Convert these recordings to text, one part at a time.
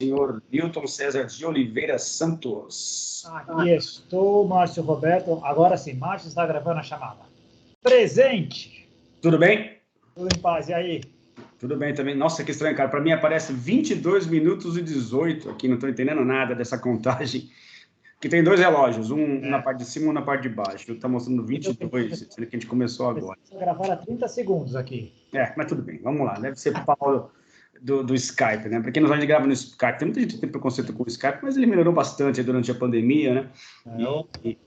senhor Newton César de Oliveira Santos. Aqui estou, Márcio Roberto. Agora sim, Márcio está gravando a chamada. Presente! Tudo bem? Tudo em paz, e aí? Tudo bem também. Nossa, que estranho, cara. Para mim aparece 22 minutos e 18 aqui, não estou entendendo nada dessa contagem. Que tem dois relógios, um na parte de cima e um na parte de baixo. Está mostrando 22, sendo que a gente começou agora. Gravar a 30 segundos aqui. Mas tudo bem, vamos lá. Deve ser Paulo do Skype, né? Para quem não sabe, a gente grava no Skype. Tem muita gente que tem preconceito com o Skype, mas ele melhorou bastante durante a pandemia, né?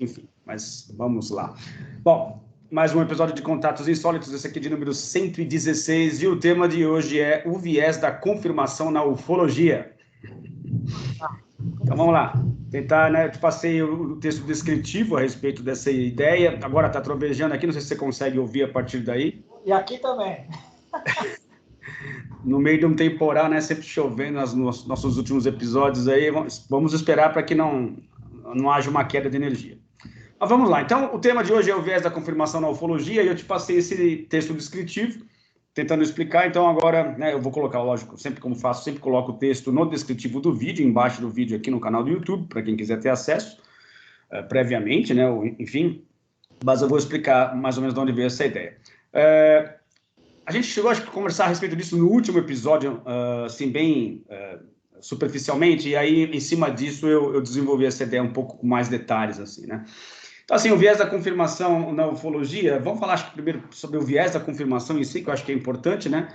Enfim, mas vamos lá. Bom, mais um episódio de Contatos Insólitos, esse aqui de número 116, e o tema de hoje é o viés da confirmação na ufologia. Então vamos lá, tentar, né? Eu te passei o texto descritivo a respeito dessa ideia, agora está trovejando aqui, não sei se você consegue ouvir a partir daí. E aqui também. No meio de um temporal, né? Sempre chovendo nos nossos últimos episódios aí, vamos esperar para que não haja uma queda de energia. Mas vamos lá, então o tema de hoje é o viés da confirmação na ufologia, e eu te passei esse texto descritivo, tentando explicar. Então agora, né, eu vou colocar, lógico, sempre como faço, sempre coloco o texto no descritivo do vídeo, embaixo do vídeo aqui no canal do YouTube, para quem quiser ter acesso previamente, né, enfim, mas eu vou explicar mais ou menos de onde veio essa ideia. A gente chegou, acho que, a conversar a respeito disso no último episódio, assim, bem superficialmente, e aí, em cima disso, eu desenvolvi essa ideia um pouco com mais detalhes, assim, né? Então, assim, o viés da confirmação na ufologia, vamos falar, acho que, primeiro sobre o viés da confirmação em si, que eu acho que é importante, né?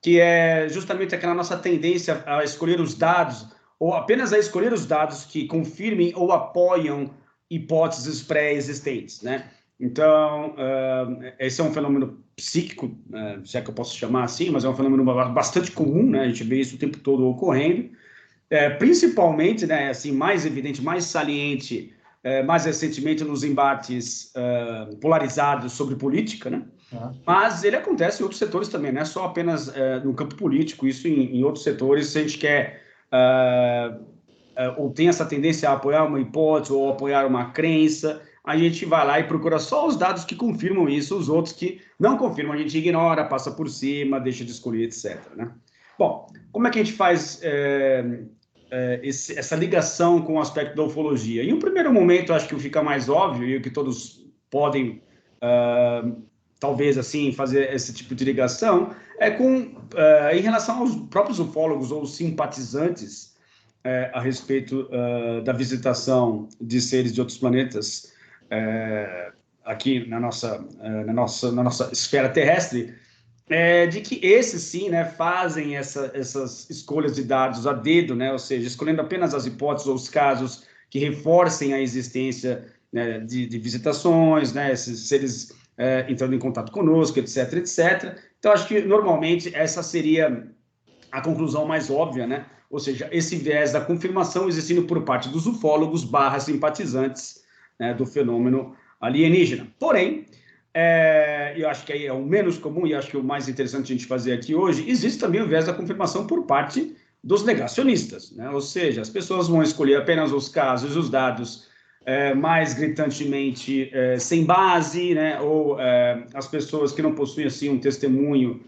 Que é justamente aquela nossa tendência a escolher os dados, ou apenas a escolher os dados que confirmem ou apoiam hipóteses pré-existentes, né? Então, esse é um fenômeno psíquico, se é que eu posso chamar assim, mas é um fenômeno bastante comum, né? A gente vê isso o tempo todo ocorrendo, principalmente, né, assim, mais evidente, mais saliente, mais recentemente nos embates polarizados sobre política, né? Mas ele acontece em outros setores também, não é só apenas no campo político, isso em outros setores, se a gente quer ou tem essa tendência a apoiar uma hipótese ou apoiar uma crença, a gente vai lá e procura só os dados que confirmam isso, os outros que não confirmam, a gente ignora, passa por cima, deixa de escolher, etc., né? Bom, como é que a gente faz essa ligação com o aspecto da ufologia? Em um primeiro momento, acho que o que fica mais óbvio, e o que todos podem, talvez, assim, fazer esse tipo de ligação, em relação aos próprios ufólogos ou simpatizantes a respeito da visitação de seres de outros planetas aqui na nossa esfera terrestre, de que esses sim, né, fazem essas escolhas de dados a dedo, né, ou seja, escolhendo apenas as hipóteses ou os casos que reforcem a existência, né, de visitações, né, esses seres entrando em contato conosco, etc, etc. Então, acho que normalmente essa seria a conclusão mais óbvia, né? Ou seja, esse viés da confirmação existindo por parte dos ufólogos / simpatizantes, né, do fenômeno alienígena. Porém, eu acho que aí é o menos comum e acho que o mais interessante a gente fazer aqui hoje, existe também o viés da confirmação por parte dos negacionistas, né? Ou seja, as pessoas vão escolher apenas os casos e os dados mais gritantemente sem base, né? Ou as pessoas que não possuem assim um testemunho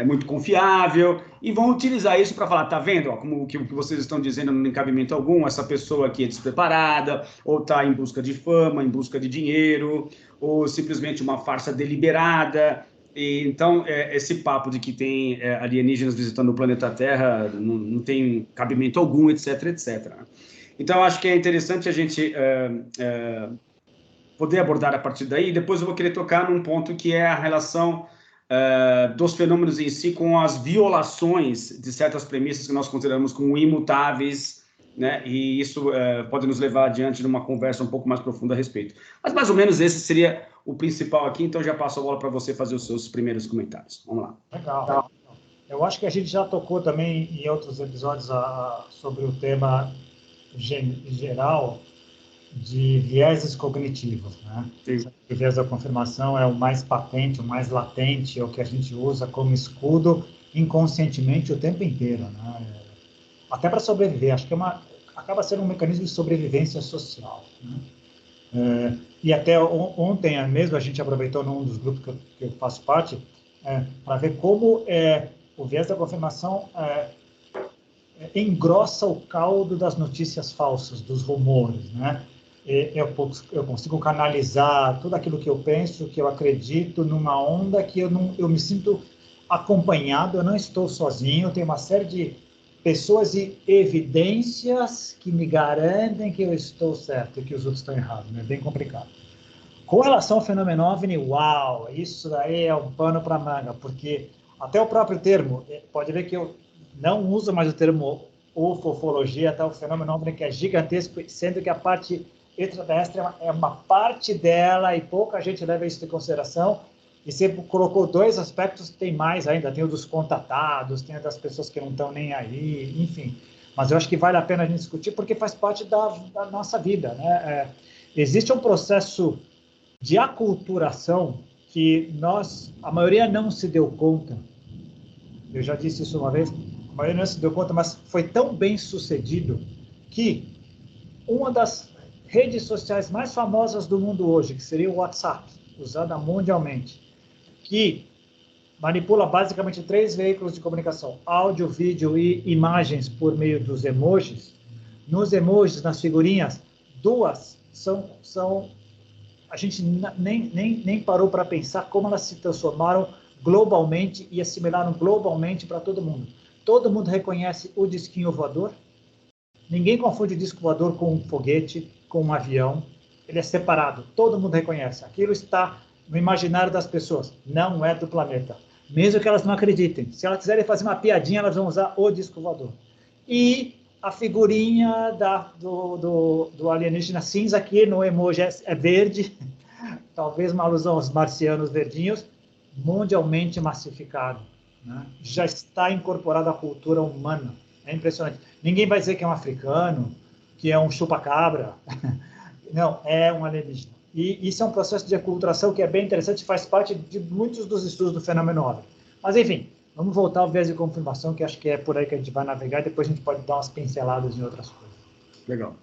muito confiável, e vão utilizar isso para falar, tá vendo, ó, como o que vocês estão dizendo não tem cabimento algum, essa pessoa aqui é despreparada, ou está em busca de fama, em busca de dinheiro, ou simplesmente uma farsa deliberada. E, então, esse papo de que tem alienígenas visitando o planeta Terra não tem cabimento algum, etc, etc. Então, acho que é interessante a gente poder abordar a partir daí, e depois eu vou querer tocar num ponto que é a relação dos fenômenos em si com as violações de certas premissas que nós consideramos como imutáveis, né? E isso pode nos levar adiante de uma conversa um pouco mais profunda a respeito. Mas mais ou menos esse seria o principal aqui, então já passo a bola para você fazer os seus primeiros comentários. Vamos lá. Legal. Eu acho que a gente já tocou também em outros episódios sobre o tema geral de vieses cognitivos, né? O viés da confirmação é o mais patente, o mais latente, é o que a gente usa como escudo inconscientemente o tempo inteiro, né? Até para sobreviver, acho que acaba sendo um mecanismo de sobrevivência social, né? E até ontem mesmo a gente aproveitou num dos grupos que eu faço parte para ver como o viés da confirmação engrossa o caldo das notícias falsas, dos rumores, né? Eu consigo canalizar tudo aquilo que eu penso, que eu acredito, numa onda que eu me sinto acompanhado, eu não estou sozinho, tem uma série de pessoas e evidências que me garantem que eu estou certo e que os outros estão errados, né? É bem complicado. Com relação ao fenômeno OVNI, uau, isso daí é um pano para manga, porque até o próprio termo, pode ver que eu não uso mais o termo ufologia, até o fenômeno OVNI, que é gigantesco, sendo que a parte extraterrestre é uma parte dela e pouca gente leva isso em consideração. E você colocou 2 aspectos, tem mais ainda, tem o dos contatados, tem das pessoas que não estão nem aí, enfim. Mas eu acho que vale a pena a gente discutir, porque faz parte da nossa vida, né? Existe um processo de aculturação que a maioria não se deu conta. Eu já disse isso uma vez, a maioria não se deu conta, mas foi tão bem sucedido que uma das redes sociais mais famosas do mundo hoje, que seria o WhatsApp, usada mundialmente, que manipula basicamente 3 veículos de comunicação, áudio, vídeo e imagens por meio dos emojis. Nos emojis, nas figurinhas, 2 são a gente nem parou para pensar como elas se transformaram globalmente e assimilaram globalmente para todo mundo. Todo mundo reconhece o disquinho voador. Ninguém confunde disco voador com um foguete, com um avião. Ele é separado. Todo mundo reconhece. Aquilo está no imaginário das pessoas. Não é do planeta. Mesmo que elas não acreditem. Se elas quiserem fazer uma piadinha, elas vão usar o disco voador. E a figurinha do alienígena cinza aqui no emoji é verde. Talvez uma alusão aos marcianos verdinhos. Mundialmente massificado, né? Já está incorporado à cultura humana. É impressionante. Ninguém vai dizer que é um africano, que é um chupa-cabra. Não, é um alienígena. E isso é um processo de aculturação que é bem interessante, faz parte de muitos dos estudos do fenômeno OVNI. Mas, enfim, vamos voltar ao viés de confirmação, que acho que é por aí que a gente vai navegar, e depois a gente pode dar umas pinceladas em outras coisas. Legal.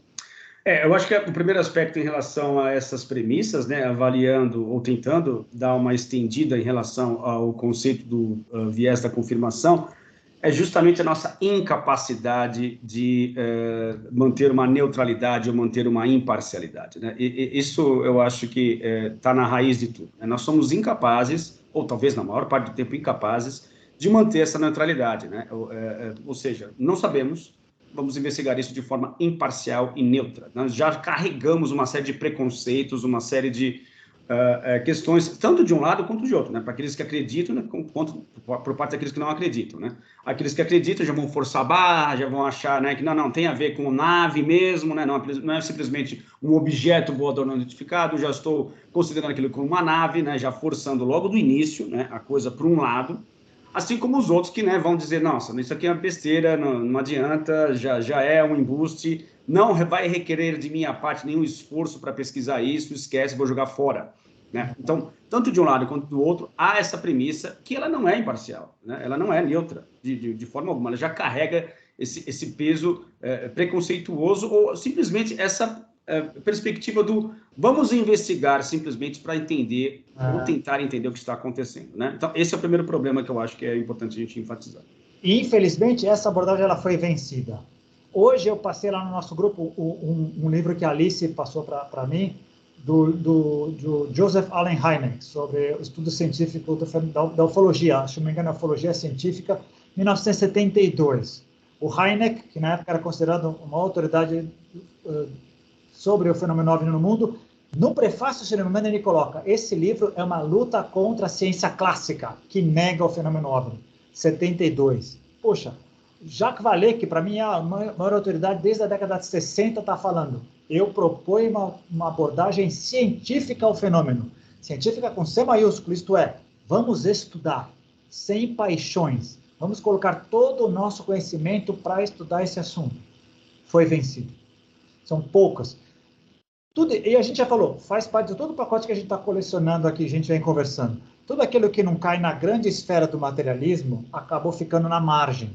Eu acho que o primeiro aspecto em relação a essas premissas, né, avaliando ou tentando dar uma estendida em relação ao conceito do viés da confirmação, é justamente a nossa incapacidade de manter uma neutralidade ou manter uma imparcialidade, né? Isso eu acho que está na raiz de tudo, né? Nós somos incapazes, ou talvez na maior parte do tempo incapazes, de manter essa neutralidade, né? Ou seja, não sabemos. Vamos investigar isso de forma imparcial e neutra. Nós já carregamos uma série de preconceitos, uma série de questões, tanto de um lado quanto de outro, né? Para aqueles que acreditam, né? Quanto por parte daqueles que não acreditam, né? Aqueles que acreditam já vão forçar a barra, já vão achar, né, que não tem a ver com nave mesmo, né? Não é simplesmente um objeto voador não identificado, já estou considerando aquilo como uma nave, né? Já forçando logo do início, né, a coisa para um lado. Assim como os outros que, né, vão dizer, nossa, isso aqui é uma besteira, não adianta, já é um embuste, não vai requerer de minha parte nenhum esforço para pesquisar isso, esquece, vou jogar fora, né? Então, tanto de um lado quanto do outro, há essa premissa que ela não é imparcial, né? Ela não é neutra, de forma alguma, ela já carrega esse peso preconceituoso ou simplesmente essa perspectiva do vamos investigar simplesmente para entender ou tentar entender o que está acontecendo, né? Então, esse é o primeiro problema que eu acho que é importante a gente enfatizar. E, infelizmente, essa abordagem ela foi vencida. Hoje eu passei lá no nosso grupo um livro que a Alice passou para mim, do Joseph Allen Hynek, sobre o estudo científico da ufologia, se não me engano, a ufologia científica, 1972. O Hynek, que na época era considerado uma autoridade sobre o fenômeno OVNI no mundo, no prefácio, se não me engano, ele coloca: esse livro é uma luta contra a ciência clássica, que nega o fenômeno OVNI. 72. Poxa, Jacques Vallée, que para mim é a maior autoridade desde a década de 60, está falando: eu proponho uma abordagem científica ao fenômeno. Científica com C maiúsculo, isto é, vamos estudar, sem paixões. Vamos colocar todo o nosso conhecimento para estudar esse assunto. Foi vencido. São poucas. Tudo, e a gente já falou, faz parte de todo o pacote que a gente está colecionando aqui, a gente vem conversando. Tudo aquilo que não cai na grande esfera do materialismo acabou ficando na margem.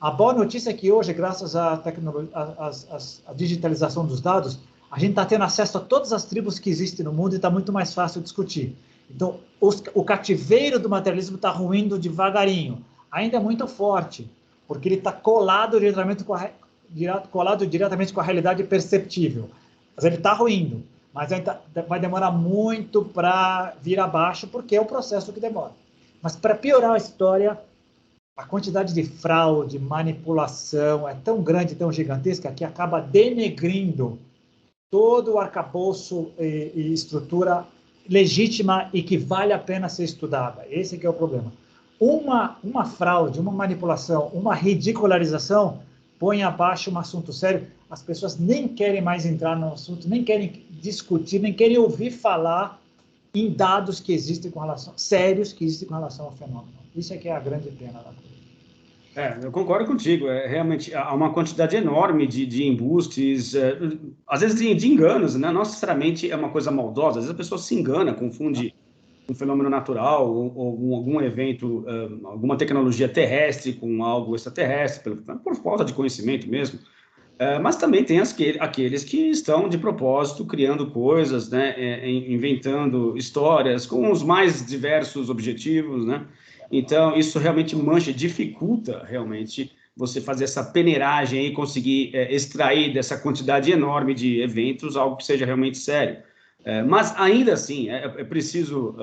A boa notícia é que hoje, graças à tecnologia, à digitalização dos dados, a gente está tendo acesso a todas as tribos que existem no mundo e está muito mais fácil discutir. Então, o cativeiro do materialismo está ruindo devagarinho. Ainda é muito forte. porque ele está colado diretamente com a realidade perceptível. Mas ele está ruindo, mas ainda vai demorar muito para vir abaixo, porque é o processo que demora. Mas para piorar a história, a quantidade de fraude, manipulação é tão grande, tão gigantesca, que acaba denegrindo todo o arcabouço e estrutura legítima e que vale a pena ser estudada. Esse que é o problema. Uma fraude, uma manipulação, uma ridicularização põe abaixo um assunto sério. As pessoas nem querem mais entrar no assunto, nem querem discutir, nem querem ouvir falar em dados que existem com relação, sérios que existem com relação ao fenômeno. Isso é que é a grande pena da coisa. Eu concordo contigo. Realmente há uma quantidade enorme de embustes, às vezes de enganos, né? Não necessariamente é uma coisa maldosa. Às vezes a pessoa se engana, confunde um fenômeno natural ou algum evento, alguma tecnologia terrestre com algo extraterrestre, por falta de conhecimento mesmo. Mas também tem aqueles que estão de propósito criando coisas, né? Inventando histórias com os mais diversos objetivos, né? Então, isso realmente dificulta realmente você fazer essa peneiragem e conseguir extrair dessa quantidade enorme de eventos algo que seja realmente sério. Mas, ainda assim, é preciso,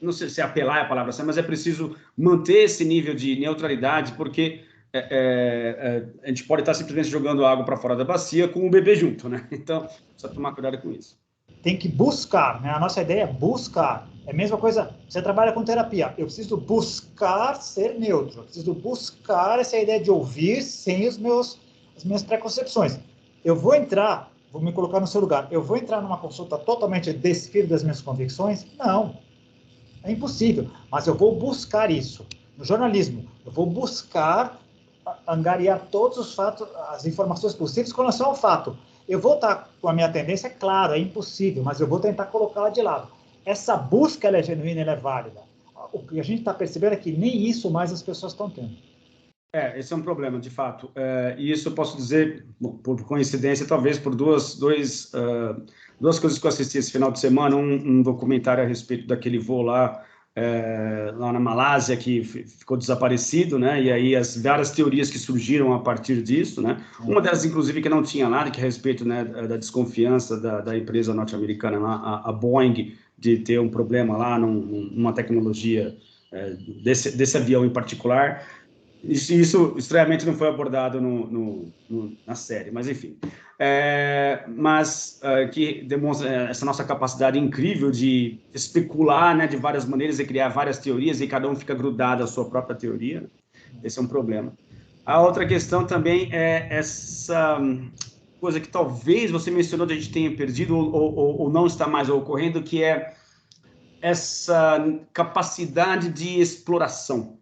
não sei se apelar é a palavra certa, mas é preciso manter esse nível de neutralidade, porque a gente pode estar simplesmente jogando água para fora da bacia com o bebê junto, né? Então, precisa tomar cuidado com isso. Tem que buscar, né? A nossa ideia é buscar. É a mesma coisa, você trabalha com terapia. Eu preciso buscar ser neutro. Eu preciso buscar essa ideia de ouvir sem as minhas preconcepções. Eu vou me colocar no seu lugar. Eu vou entrar numa consulta totalmente desfiro das minhas convicções? Não. É impossível. Mas eu vou buscar isso. No jornalismo, eu vou buscar angariar todos os fatos, as informações possíveis com relação ao fato. Eu vou estar com a minha tendência, claro, é impossível, mas eu vou tentar colocá-la de lado. Essa busca, ela é genuína, ela é válida. O que a gente está percebendo é que nem isso mais as pessoas estão tendo. Esse é um problema, de fato. E isso eu posso dizer, por coincidência, talvez por duas coisas que eu assisti esse final de semana. Um documentário a respeito daquele voo lá na Malásia, que ficou desaparecido, né? E aí as várias teorias que surgiram a partir disso, né? Uma delas, inclusive, que não tinha nada, que é a respeito, né, da desconfiança da empresa norte-americana lá, a Boeing, de ter um problema lá numa tecnologia desse avião em particular. Isso estranhamente não foi abordado na série, mas enfim. Que demonstra essa nossa capacidade incrível de especular, né, de várias maneiras e criar várias teorias, e cada um fica grudado à sua própria teoria. Esse é um problema. A outra questão também é essa coisa que talvez você mencionou de a gente tenha perdido ou não está mais ocorrendo, que é essa capacidade de exploração,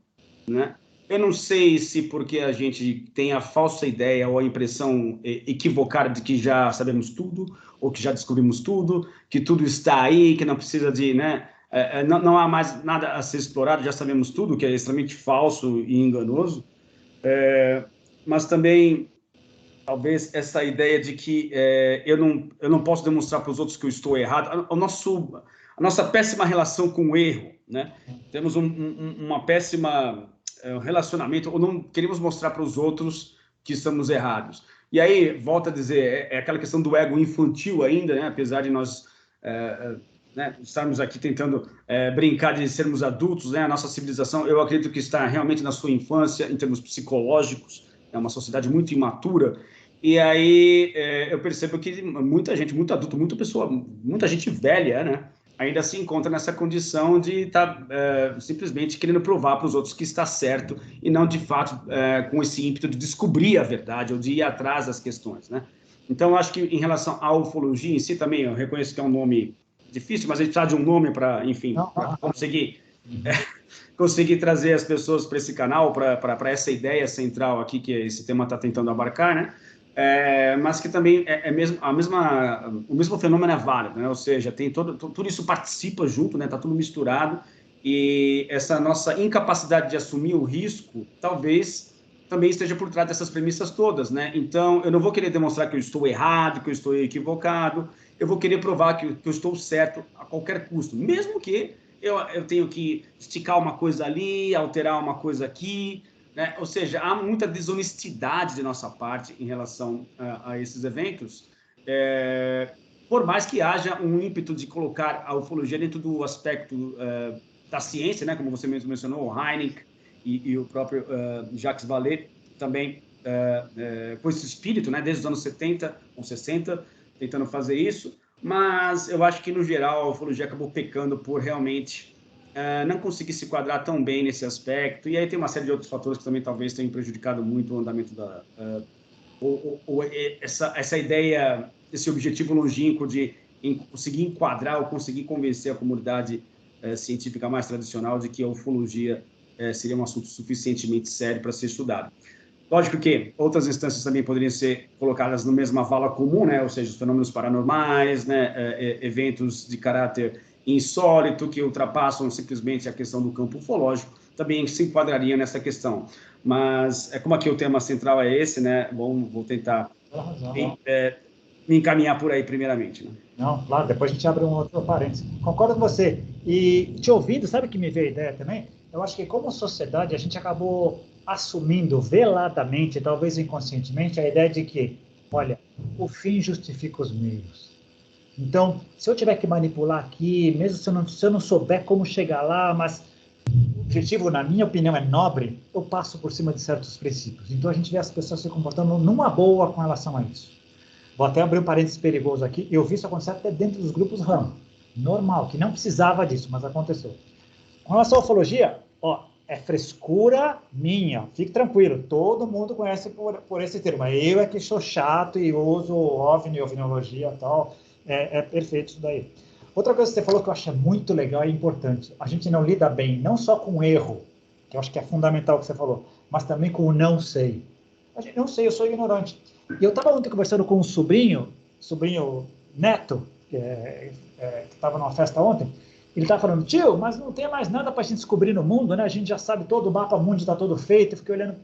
né? Eu não sei se porque a gente tem a falsa ideia ou a impressão equivocada de que já sabemos tudo, ou que já descobrimos tudo, que tudo está aí, que não precisa de, né? Não há mais nada a ser explorado, já sabemos tudo, que é extremamente falso e enganoso. Mas também, talvez, essa ideia de que eu não posso demonstrar para os outros que eu estou errado. A nossa péssima relação com o erro, né? Temos uma péssima relacionamento, ou não queremos mostrar para os outros que estamos errados. E aí, volta a dizer, aquela questão do ego infantil ainda, né? Apesar de nós né, estarmos aqui tentando brincar de sermos adultos, né? A nossa civilização, eu acredito que está realmente na sua infância, em termos psicológicos, é uma sociedade muito imatura. E aí eu percebo que muita gente, muito adulto, muita gente velha, né? Ainda se encontra nessa condição de estar simplesmente querendo provar para os outros que está certo e não, de fato, com esse ímpeto de descobrir a verdade ou de ir atrás das questões, né? Então, eu acho que em relação à ufologia em si também, eu reconheço que é um nome difícil, mas a gente precisa de um nome para, enfim, pra conseguir trazer as pessoas para esse canal, para essa ideia central aqui que esse tema está tentando abarcar, né? Mas que também o mesmo fenômeno é válido, né? Ou seja, tem tudo isso participa junto, né? Está tudo misturado, e essa nossa incapacidade de assumir o risco talvez também esteja por trás dessas premissas todas, né? Então, eu não vou querer demonstrar que eu estou errado, que eu estou equivocado, eu vou querer provar que eu estou certo a qualquer custo, mesmo que eu tenho que esticar uma coisa ali, alterar uma coisa aqui, né? Ou seja, há muita desonestidade de nossa parte em relação a esses eventos, por mais que haja um ímpeto de colocar a ufologia dentro do aspecto da ciência, né? Como você mesmo mencionou, o Hynek e o próprio Jacques Vallée também com esse espírito, né? Desde os anos 70 ou 60, tentando fazer isso, mas eu acho que, no geral, a ufologia acabou pecando por realmente não conseguir se quadrar tão bem nesse aspecto, e aí tem uma série de outros fatores que também talvez tenham prejudicado muito o andamento essa ideia, esse objetivo longínquo de conseguir enquadrar ou conseguir convencer a comunidade científica mais tradicional de que a ufologia seria um assunto suficientemente sério para ser estudado. Lógico que outras instâncias também poderiam ser colocadas na mesma vala comum, né? Ou seja, os fenômenos paranormais, né? Eventos de caráter insólito que ultrapassam simplesmente a questão do campo ufológico, também se enquadrariam nessa questão. Mas, como aqui o tema central é esse, né? Bom, vou tentar me encaminhar por aí primeiramente, né? Não, claro, depois a gente abre um outro parênteses. Concordo com você. E te ouvindo, sabe que me veio a ideia também? Eu acho que como sociedade a gente acabou assumindo veladamente, talvez inconscientemente, a ideia de que, olha, o fim justifica os meios. Então, se eu tiver que manipular aqui, mesmo se eu não souber como chegar lá, mas o objetivo, na minha opinião, é nobre, eu passo por cima de certos princípios. Então, a gente vê as pessoas se comportando numa boa com relação a isso. Vou até abrir um parênteses perigoso aqui. Eu vi isso acontecer até dentro dos grupos RAM. Normal, que não precisava disso, mas aconteceu. Com relação à ufologia, é frescura minha. Fique tranquilo, todo mundo conhece por esse termo. Eu é que sou chato e uso OVNI, ovniologia e tal. É perfeito isso daí. Outra coisa que você falou que eu acho muito legal e importante. A gente não lida bem, não só com o erro, que eu acho que é fundamental o que você falou, mas também com o não sei. A gente não sei, eu sou ignorante. E eu estava ontem conversando com um sobrinho neto, que estava numa festa ontem. Ele estava falando, tio, mas não tem mais nada para a gente descobrir no mundo, né? A gente já sabe todo, o mapa mundi está todo feito. Eu fiquei olhando,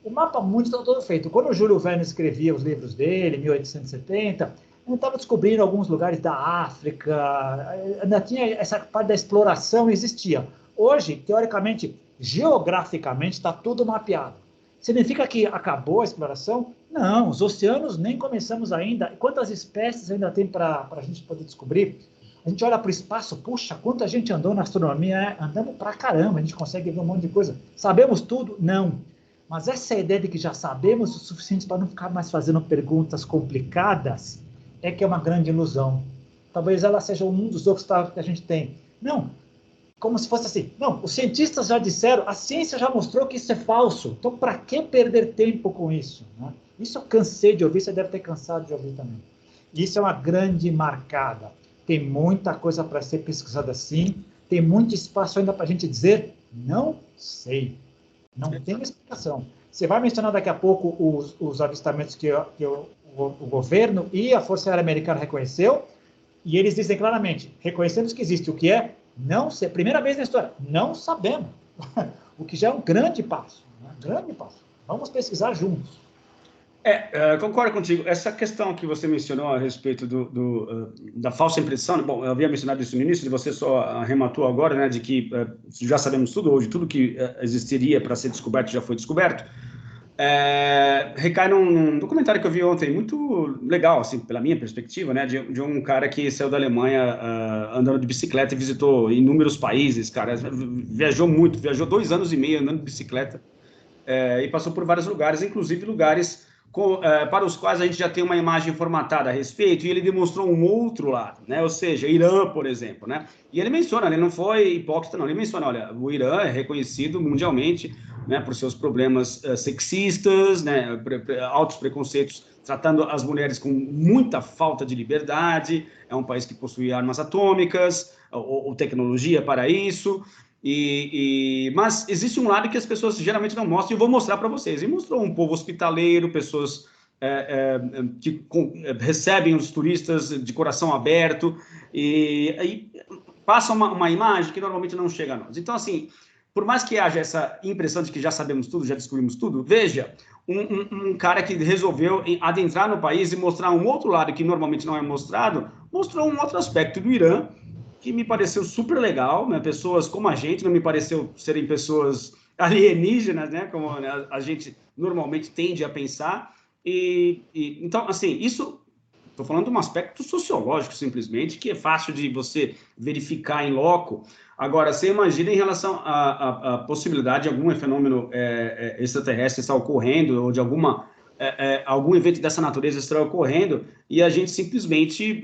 o mapa mundi está todo feito. Quando o Júlio Verne escrevia os livros dele, em 1870, ele estava descobrindo alguns lugares da África, ainda tinha essa parte da exploração, existia. Hoje, teoricamente, geograficamente, está tudo mapeado. Significa que acabou a exploração? Não, os oceanos nem começamos ainda. Quantas espécies ainda tem para a gente poder descobrir? A gente olha para o espaço, puxa, quanta gente andou na astronomia, andamos pra caramba, a gente consegue ver um monte de coisa. Sabemos tudo? Não. Mas essa ideia de que já sabemos o suficiente para não ficar mais fazendo perguntas complicadas é que é uma grande ilusão. Talvez ela seja um dos obstáculos que a gente tem. Não, como se fosse assim, não, os cientistas já disseram, a ciência já mostrou que isso é falso, então para que perder tempo com isso? Né? Isso eu cansei de ouvir, você deve ter cansado de ouvir também. Isso é uma grande marcada. Tem muita coisa para ser pesquisada assim, tem muito espaço ainda para a gente dizer, não sei, não tem explicação. Você vai mencionar daqui a pouco os avistamentos que o governo e a Força Aérea Americana reconheceu, e eles dizem claramente, reconhecemos que existe, o que é? Não sei, primeira vez na história, não sabemos, o que já é um grande passo, né? Grande passo. Vamos pesquisar juntos. Concordo contigo. Essa questão que você mencionou a respeito da falsa impressão, bom, eu havia mencionado isso no início, e você só arrematou agora, né, de que já sabemos tudo, hoje tudo que existiria para ser descoberto já foi descoberto. Recai num documentário que eu vi ontem, muito legal, assim, pela minha perspectiva, né, de um cara que saiu da Alemanha andando de bicicleta e visitou inúmeros países, cara, viajou muito, viajou 2 anos e meio andando de bicicleta e passou por vários lugares, inclusive lugares para os quais a gente já tem uma imagem formatada a respeito, e ele demonstrou um outro lado, né? Ou seja, Irã, por exemplo, né? E ele menciona, ele não foi hipócrita, não, ele menciona, olha, o Irã é reconhecido mundialmente, né, por seus problemas sexistas, né, altos preconceitos, tratando as mulheres com muita falta de liberdade, é um país que possui armas atômicas, ou tecnologia para isso, mas existe um lado que as pessoas geralmente não mostram, e eu vou mostrar para vocês. E mostrou um povo hospitaleiro, pessoas que recebem os turistas de coração aberto, e passa uma imagem que normalmente não chega a nós. Então, assim, por mais que haja essa impressão de que já sabemos tudo, já descobrimos tudo, veja, um cara que resolveu adentrar no país e mostrar um outro lado que normalmente não é mostrado, mostrou um outro aspecto do Irã, que me pareceu super legal, né? Pessoas como a gente, não me pareceu serem pessoas alienígenas, né, como a gente normalmente tende a pensar. Então, assim, isso, estou falando de um aspecto sociológico, simplesmente, que é fácil de você verificar em loco. Agora, você imagina em relação à possibilidade de algum fenômeno extraterrestre estar ocorrendo, ou de algum evento dessa natureza estar ocorrendo, e a gente simplesmente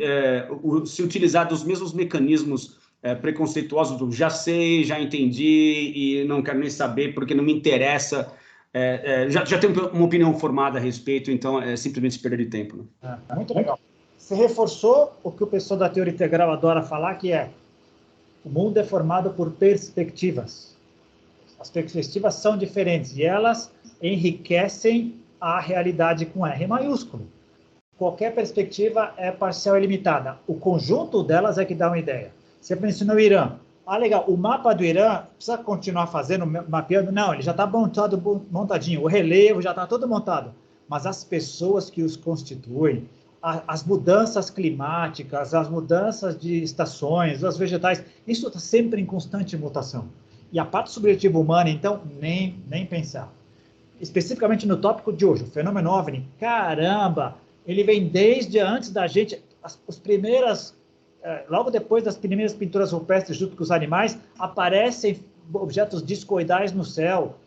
se utilizar dos mesmos mecanismos preconceituosos do já sei, já entendi, e não quero nem saber porque não me interessa, já tenho uma opinião formada a respeito, então é simplesmente perda de tempo. Né? Muito legal. Você reforçou o que o pessoal da teoria integral adora falar, que é o mundo é formado por perspectivas. As perspectivas são diferentes e elas enriquecem a realidade com R maiúsculo. Qualquer perspectiva é parcial e limitada. O conjunto delas é que dá uma ideia. Você mencionou o Irã. Ah, legal. O mapa do Irã, precisa continuar fazendo, mapeando? Não, ele já está montadinho. O relevo já está todo montado. Mas as pessoas que os constituem, as mudanças climáticas, as mudanças de estações, as vegetais, isso está sempre em constante mutação. E a parte subjetiva humana, então, nem pensar. Especificamente no tópico de hoje, o fenômeno OVNI, caramba, ele vem desde antes da gente, as primeiras, logo depois das primeiras pinturas rupestres junto com os animais, aparecem objetos discoidais no céu,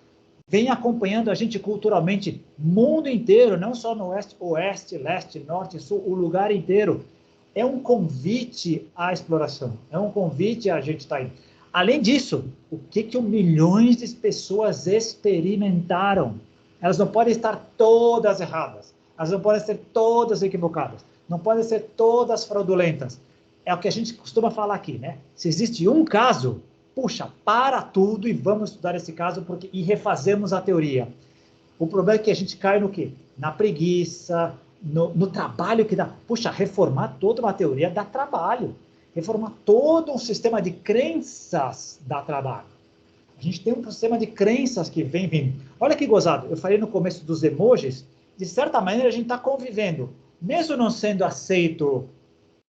vem acompanhando a gente culturalmente, mundo inteiro, não só no oeste, leste, norte, sul, o lugar inteiro. É um convite à exploração, é um convite a gente estar indo. Além disso, o que milhões de pessoas experimentaram? Elas não podem estar todas erradas, elas não podem ser todas equivocadas, não podem ser todas fraudulentas. É o que a gente costuma falar aqui, né? Se existe um caso, puxa, para tudo e vamos estudar esse caso e refazemos a teoria. O problema é que a gente cai no quê? Na preguiça, no trabalho que dá. Puxa, reformar toda uma teoria dá trabalho. Reformar todo um sistema de crenças dá trabalho. A gente tem um sistema de crenças que vem vindo. Olha que gozado, eu falei no começo dos emojis, de certa maneira a gente está convivendo. Mesmo não sendo aceito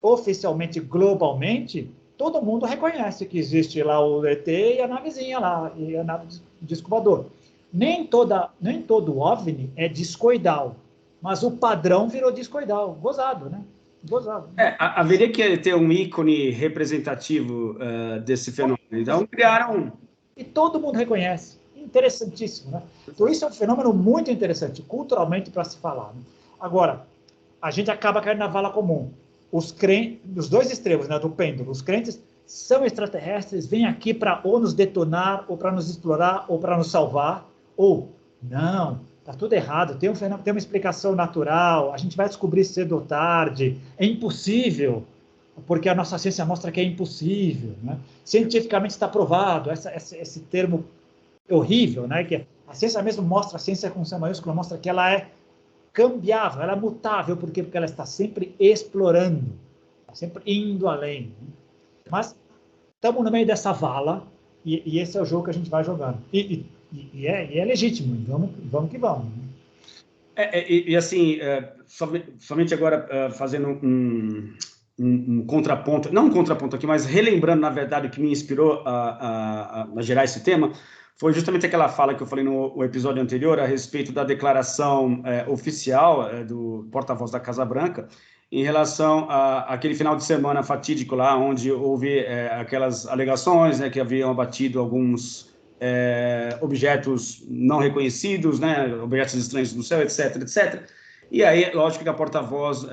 oficialmente, globalmente, todo mundo reconhece que existe lá o ET e a navezinha lá, e a nave disco voador. Nem todo OVNI é discoidal, mas o padrão virou discoidal. Gozado, né? Gozado. Haveria que ter um ícone representativo desse fenômeno. Então, criaram... E todo mundo reconhece. Interessantíssimo, né? Então, isso é um fenômeno muito interessante, culturalmente, para se falar. Né? Agora, a gente acaba caindo na vala comum. Os dois extremos, né, do pêndulo, os crentes são extraterrestres, vêm aqui para ou nos detonar, ou para nos explorar, ou para nos salvar, ou, não, está tudo errado, tem uma explicação natural, a gente vai descobrir cedo ou tarde, é impossível, porque a nossa ciência mostra que é impossível, né? Cientificamente está provado, esse termo horrível, né? Que a ciência mesmo mostra, a ciência com C maiúsculo mostra que ela é cambiável, ela é mutável, por quê? Porque ela está sempre explorando, está sempre indo além. Né? Mas estamos no meio dessa vala, e esse é o jogo que a gente vai jogando. E é legítimo, vamos que vamos. Né? E assim, somente agora fazendo um contraponto, não um contraponto aqui, mas relembrando, na verdade, o que me inspirou a gerar esse tema, foi justamente aquela fala que eu falei no episódio anterior a respeito da declaração oficial do porta-voz da Casa Branca em relação àquele final de semana fatídico lá, onde houve aquelas alegações, né, que haviam abatido alguns objetos não reconhecidos, né, objetos estranhos no céu, etc, etc. E aí, lógico que a porta-voz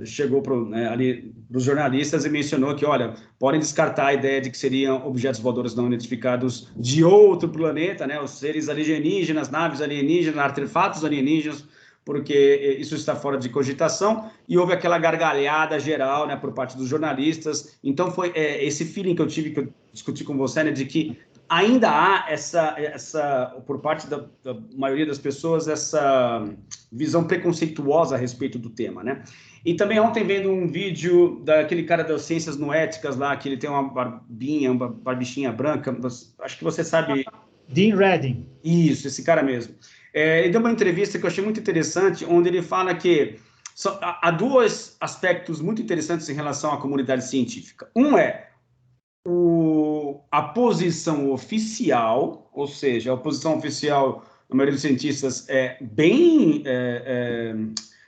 chegou ali para os jornalistas e mencionou que, olha, podem descartar a ideia de que seriam objetos voadores não identificados de outro planeta, né, os seres alienígenas, naves alienígenas, artefatos alienígenas, porque isso está fora de cogitação, e houve aquela gargalhada geral, né, por parte dos jornalistas. Então, foi esse feeling que eu tive, que eu discuti com você, né, de que ainda há por parte da maioria das pessoas, essa visão preconceituosa a respeito do tema, né? E também ontem vendo um vídeo daquele cara das ciências noéticas lá, que ele tem uma barbichinha branca, acho que você sabe... Dean Radin. Isso, esse cara mesmo. Ele deu uma entrevista que eu achei muito interessante, onde ele fala que há dois aspectos muito interessantes em relação à comunidade científica. Um é a posição oficial, ou seja, a posição oficial, na maioria dos cientistas, é bem,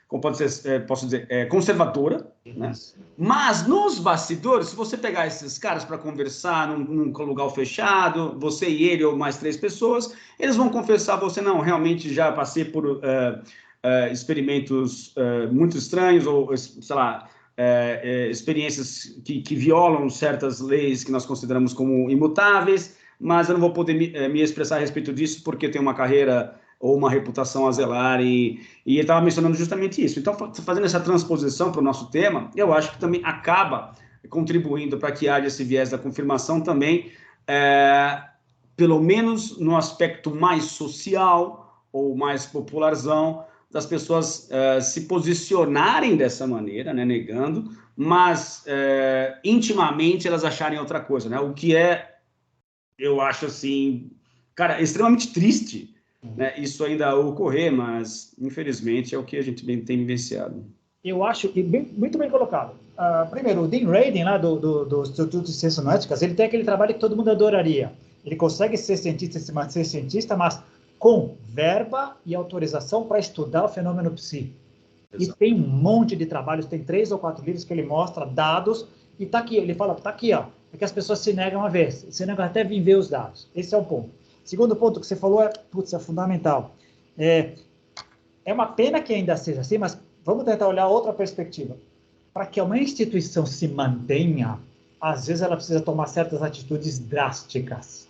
como posso dizer, conservadora, né? Mas nos bastidores, se você pegar esses caras para conversar num lugar fechado, você e ele ou mais 3 pessoas, eles vão confessar a você, não, realmente já passei por experimentos muito estranhos, ou, sei lá, experiências que violam certas leis que nós consideramos como imutáveis, mas eu não vou poder me expressar a respeito disso porque eu tenho uma carreira ou uma reputação a zelar, e ele estava mencionando justamente isso. Então, fazendo essa transposição para o nosso tema, eu acho que também acaba contribuindo para que haja esse viés da confirmação também, pelo menos no aspecto mais social ou mais popularzão, das pessoas se posicionarem dessa maneira, né, negando, mas intimamente elas acharem outra coisa, né? O que eu acho assim, cara, extremamente triste, né, isso ainda ocorrer, mas infelizmente é o que a gente tem vivenciado. Eu acho que muito bem colocado. Primeiro, o Dean Radin, lá do Instituto de Ciências Médicas, ele tem aquele trabalho que todo mundo adoraria. Ele consegue ser cientista, se manter cientista, mas com verba e autorização para estudar o fenômeno psi. Exato. E tem um monte de trabalhos, tem 3 ou 4 livros que ele mostra dados, e está aqui, ele fala, está aqui, ó, é que as pessoas se negam a ver, se negam até vir ver os dados. Esse é o ponto. Segundo ponto que você falou é fundamental. É uma pena que ainda seja assim, mas vamos tentar olhar outra perspectiva. Para que uma instituição se mantenha, às vezes ela precisa tomar certas atitudes drásticas.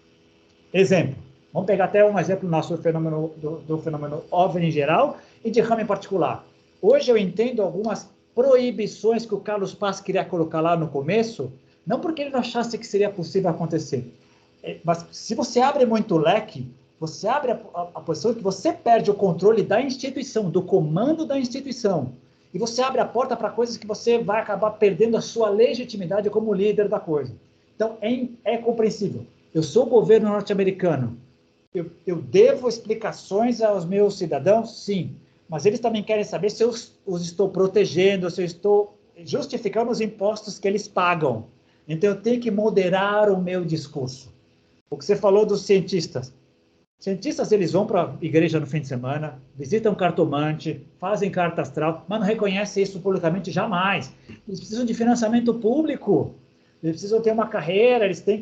Exemplo, vamos pegar até um exemplo nosso do fenômeno OVNI em geral e de Raman em particular. Hoje eu entendo algumas proibições que o Carlos Paz queria colocar lá no começo, não porque ele não achasse que seria possível acontecer, mas se você abre muito o leque, você abre a posição que você perde o controle da instituição, do comando da instituição, e você abre a porta para coisas que você vai acabar perdendo a sua legitimidade como líder da coisa. Então, é compreensível. Eu sou o governo norte-americano, eu devo explicações aos meus cidadãos? Sim, mas eles também querem saber se eu os estou protegendo, se eu estou justificando os impostos que eles pagam. Então, eu tenho que moderar o meu discurso. O que você falou dos cientistas. Cientistas, eles vão para a igreja no fim de semana, visitam cartomante, fazem carta astral, mas não reconhecem isso publicamente jamais. Eles precisam de financiamento público, eles precisam ter uma carreira, eles têm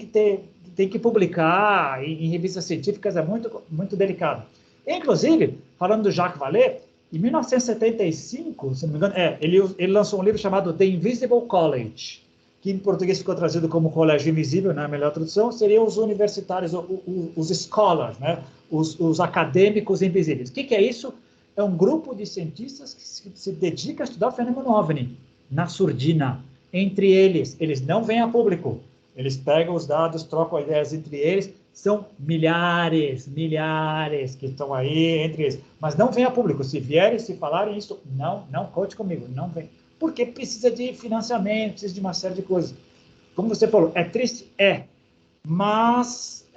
que publicar em revistas científicas, é muito, muito delicado. Inclusive, falando do Jacques Vallée, em 1975, se não me engano, ele lançou um livro chamado The Invisible College, que em português ficou traduzido como Colégio Invisível, não é a melhor tradução, seriam os universitários, os scholars, né? Os acadêmicos invisíveis. O que é isso? É um grupo de cientistas que se dedica a estudar o fenômeno OVNI, na surdina. Entre eles não vêm a público, eles pegam os dados, trocam ideias entre eles, são milhares que estão aí entre eles, mas não vêm a público. Se vierem, se falarem isso, não conte comigo, não vem. Porque precisa de financiamento, precisa de uma série de coisas. Como você falou, é triste? Mas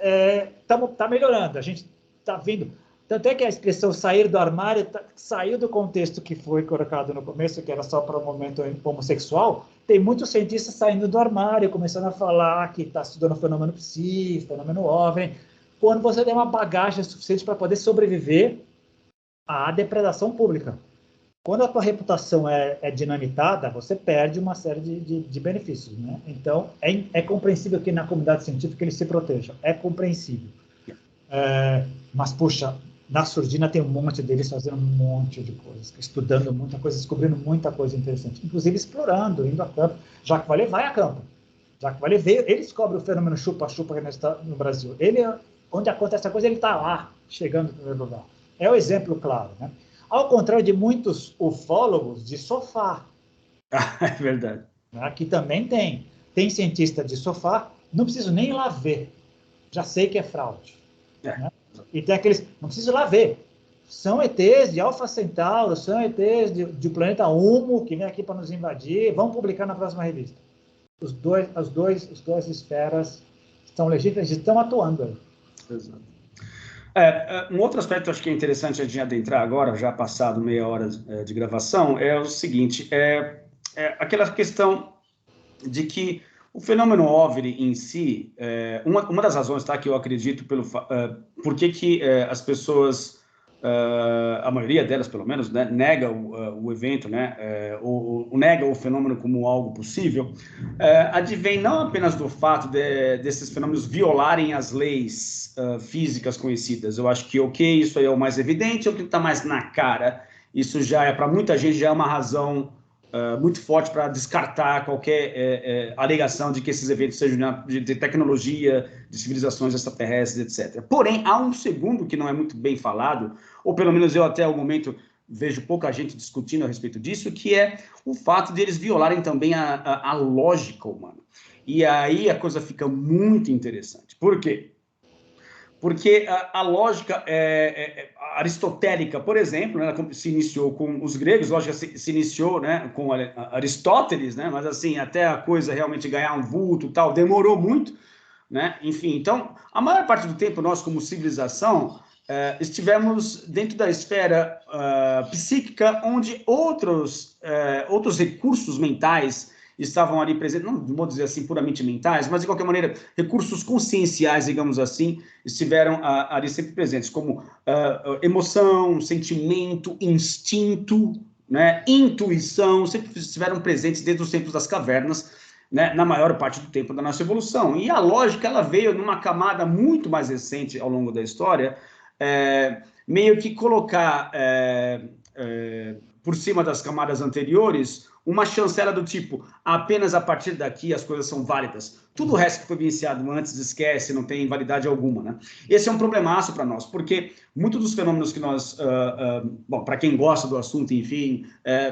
tá melhorando, a gente está vindo. Tanto é que a expressão sair do armário saiu do contexto que foi colocado no começo, que era só para o momento homossexual. Tem muitos cientistas saindo do armário, começando a falar que está estudando fenômeno psi, fenômeno OVNI, quando você tem uma bagagem suficiente para poder sobreviver à depredação pública. Quando a tua reputação é dinamitada, você perde uma série de benefícios, né? Então, é compreensível que na comunidade científica eles se protejam. É compreensível. Mas, puxa, na surdina tem um monte deles fazendo um monte de coisas, estudando muita coisa, descobrindo muita coisa interessante, inclusive explorando, indo a campo. Jacques Vallée vai a campo. Jacques Vallée veio, ele descobre o fenômeno chupa-chupa no Brasil. Onde acontece essa coisa, ele está lá, chegando no primeiro lugar. É o exemplo claro, né? Ao contrário de muitos ufólogos de sofá. É verdade. Aqui também tem cientista de sofá, não preciso nem ir lá ver, já sei que é fraude. Né? E tem aqueles, não preciso ir lá ver, são ETs de Alpha Centauro, são ETs de planeta Humo, que vem aqui para nos invadir, vão publicar na próxima revista. As duas esferas estão legítimas e estão atuando aí. Exato. Um outro aspecto acho que é interessante a gente adentrar agora, já passado meia hora de gravação, é o seguinte, aquela questão de que O fenômeno OVNI em si, uma das razões, tá, que eu acredito por que as pessoas, a maioria delas pelo menos, né, nega o evento, né, ou nega o fenômeno como algo possível, advém não apenas do fato desses fenômenos violarem as leis físicas conhecidas. Eu acho que, isso aí é o mais evidente, é o que está mais na cara. Isso já para muita gente, já é uma razão muito forte para descartar qualquer alegação de que esses eventos sejam de tecnologia, de civilizações extraterrestres, etc. Porém, há um segundo que não é muito bem falado, ou pelo menos eu até o momento vejo pouca gente discutindo a respeito disso, que é o fato de eles violarem também a lógica humana. E aí a coisa fica muito interessante. Por quê? Porque a lógica aristotélica, por exemplo, né, se iniciou com os gregos, lógica se iniciou, né, com Aristóteles, né, mas assim, até a coisa realmente ganhar um vulto tal, demorou muito, né, enfim. Então, a maior parte do tempo, nós como civilização, estivemos dentro da esfera psíquica, onde outros recursos mentais estavam ali presentes, não vou dizer assim puramente mentais, mas de qualquer maneira, recursos conscienciais, digamos assim, estiveram ali sempre presentes, como emoção, sentimento, instinto, né, intuição, sempre estiveram presentes dentro dos tempos das cavernas, né, na maior parte do tempo da nossa evolução. E a lógica, ela veio numa camada muito mais recente ao longo da história, meio que colocar por cima das camadas anteriores uma chancela do tipo, apenas a partir daqui as coisas são válidas. Tudo o resto que foi vivenciado antes, esquece, não tem validade alguma, né? Esse é um problemaço para nós, porque muitos dos fenômenos que nós, bom, para quem gosta do assunto, enfim,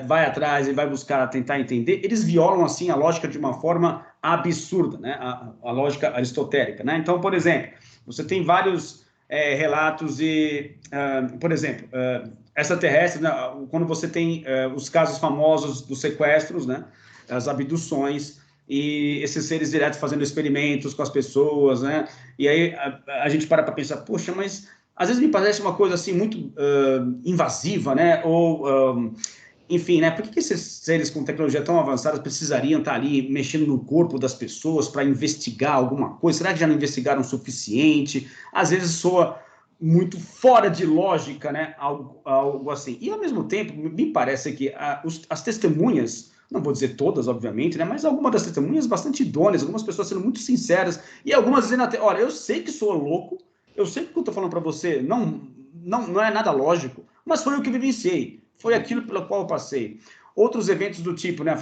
vai atrás e vai buscar tentar entender, eles violam, assim, a lógica de uma forma absurda, né? A lógica aristotélica, né? Então, por exemplo, você tem vários relatos e, por exemplo, extraterrestres, né? Quando você tem os casos famosos dos sequestros, né? As abduções, e esses seres diretos fazendo experimentos com as pessoas, né? E aí a gente para pensar, poxa, mas às vezes me parece uma coisa assim muito invasiva, né? Ou, enfim, né? Por que esses seres com tecnologia tão avançada precisariam estar ali mexendo no corpo das pessoas para investigar alguma coisa? Será que já não investigaram o suficiente? Às vezes soa muito fora de lógica, né? Algo assim. E, ao mesmo tempo, me parece que as testemunhas, não vou dizer todas, obviamente, né? Mas algumas das testemunhas bastante idôneas, algumas pessoas sendo muito sinceras, e algumas dizendo até, olha, eu sei que sou louco, eu sei que o que eu estou falando para você não é nada lógico, mas foi o que vivenciei, foi aquilo pelo qual eu passei. Outros eventos do tipo, né?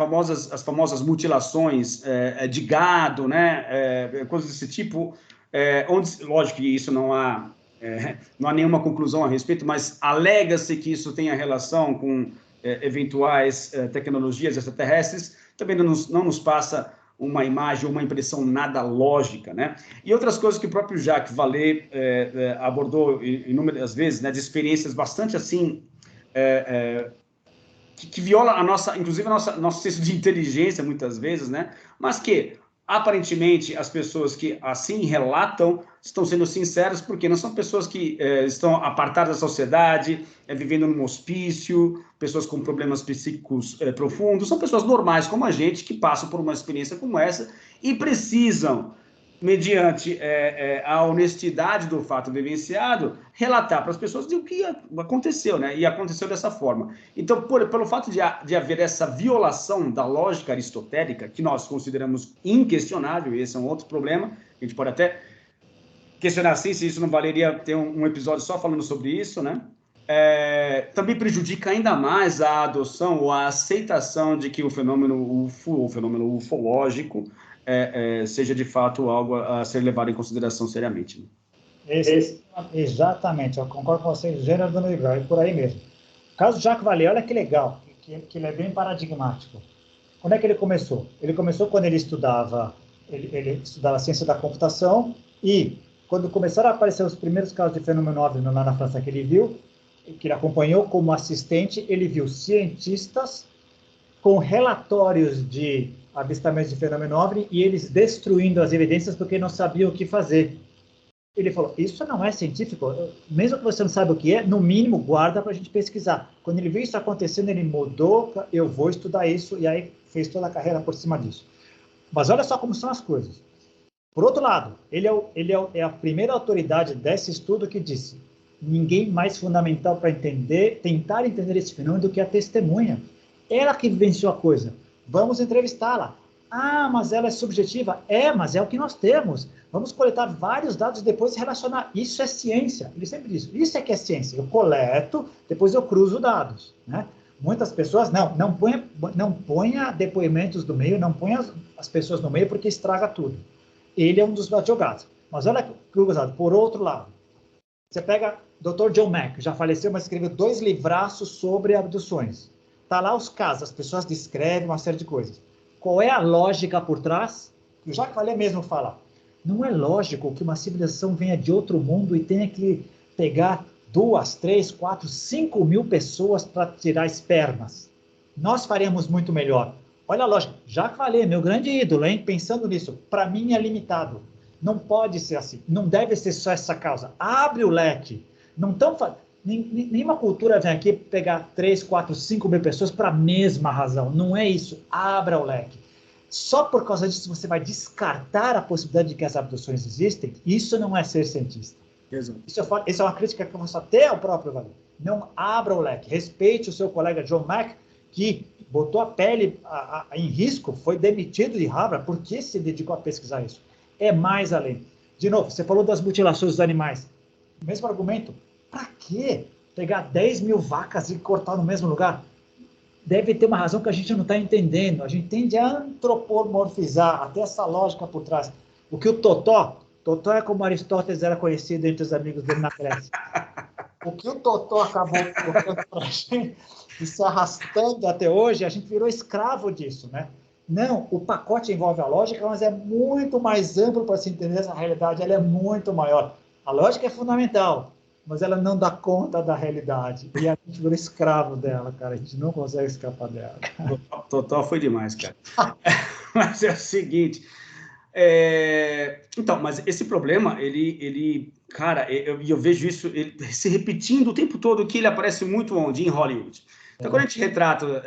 As famosas mutilações de gado, né? Coisas desse tipo, onde, lógico que isso não há nenhuma conclusão a respeito, mas alega-se que isso tenha relação com eventuais tecnologias extraterrestres, também não nos passa uma imagem, uma impressão nada lógica, né? E outras coisas que o próprio Jacques Vallée abordou inúmeras vezes, né, de experiências bastante assim, que viola inclusive nosso senso de inteligência muitas vezes, né? Mas que aparentemente as pessoas que assim relatam estão sendo sinceras, porque não são pessoas que estão apartadas da sociedade, vivendo num hospício, pessoas com problemas psíquicos profundos, são pessoas normais como a gente, que passam por uma experiência como essa e precisam, mediante a honestidade do fato vivenciado, relatar para as pessoas o que aconteceu, né? E aconteceu dessa forma. Então, pelo fato de haver essa violação da lógica aristotélica, que nós consideramos inquestionável, e esse é um outro problema, a gente pode até questionar assim, se isso não valeria ter um episódio só falando sobre isso, né? Também prejudica ainda mais a adoção ou a aceitação de que o fenômeno UFO, o fenômeno ufológico, seja de fato algo a ser levado em consideração seriamente. Né? Exatamente, eu concordo com você, gênero do livro, é por aí mesmo. O caso do Jacques Vallée, olha que legal, que ele é bem paradigmático. Quando é que ele começou? Ele começou quando ele estudava ciência da computação, e quando começaram a aparecer os primeiros casos de fenômeno OVNI lá na França que ele viu, que ele acompanhou como assistente, ele viu cientistas com relatórios de avistamentos de fenômeno OVNI e eles destruindo as evidências porque não sabiam o que fazer. Ele falou, isso não é científico, mesmo que você não saiba o que é, no mínimo guarda para a gente pesquisar. Quando ele viu isso acontecendo, ele mudou, eu vou estudar isso, e aí fez toda a carreira por cima disso. Mas olha só como são as coisas. Por outro lado, ele é a primeira autoridade desse estudo que disse: ninguém mais fundamental para tentar entender esse fenômeno do que a testemunha. Ela que vivenciou a coisa. Vamos entrevistá-la. Ah, mas ela é subjetiva. É, mas é o que nós temos. Vamos coletar vários dados e depois relacionar. Isso é ciência. Ele sempre diz, isso é que é ciência. Eu coleto, depois eu cruzo dados, né? Muitas pessoas, não ponha depoimentos no meio, não ponha as pessoas no meio, porque estraga tudo. Ele é um dos advogados. Mas olha que gozado. Por outro lado, você pega Dr. John Mack, já faleceu, mas escreveu 2 livraços sobre abduções. Tá lá os casos, as pessoas descrevem uma série de coisas. Qual é a lógica por trás? O Jacques Vallée mesmo fala. Não é lógico que uma civilização venha de outro mundo e tenha que pegar 2, 3, 4, 5 mil pessoas para tirar espermas. Nós faremos muito melhor. Olha a lógica. Jacques Vallée, meu grande ídolo, hein? Pensando nisso, para mim é limitado. Não pode ser assim. Não deve ser só essa causa. Abre o leque. Não tão nenhuma cultura vem aqui pegar 3, 4, 5 mil pessoas para a mesma razão. Não é isso. Abra o leque. Só por causa disso você vai descartar a possibilidade de que as abduções existem. Isso não é ser cientista. Isso é uma crítica que eu faço até ao próprio Vallée. Não abra o leque. Respeite o seu colega John Mack, que botou a pele em risco, foi demitido de Harvard porque se dedicou a pesquisar isso. É mais além. De novo, você falou das mutilações dos animais. O mesmo argumento. Para quê? Pegar 10 mil vacas e cortar no mesmo lugar? Deve ter uma razão que a gente não está entendendo. A gente tende a antropomorfizar, até essa lógica por trás. O que o Totó é como Aristóteles era conhecido entre os amigos dele na Grécia. O que o Totó acabou colocando para a gente e se arrastando até hoje, a gente virou escravo disso, né? Não, o pacote envolve a lógica, mas é muito mais amplo para se entender essa realidade, ela é muito maior. A lógica é fundamental, mas ela não dá conta da realidade. E a gente virou escravo dela, cara. A gente não consegue escapar dela. Total foi demais, cara. Mas é o seguinte... Então, mas esse problema, cara, eu vejo isso ele se repetindo o tempo todo, que ele aparece muito onde? Em Hollywood. Então, quando a gente retrata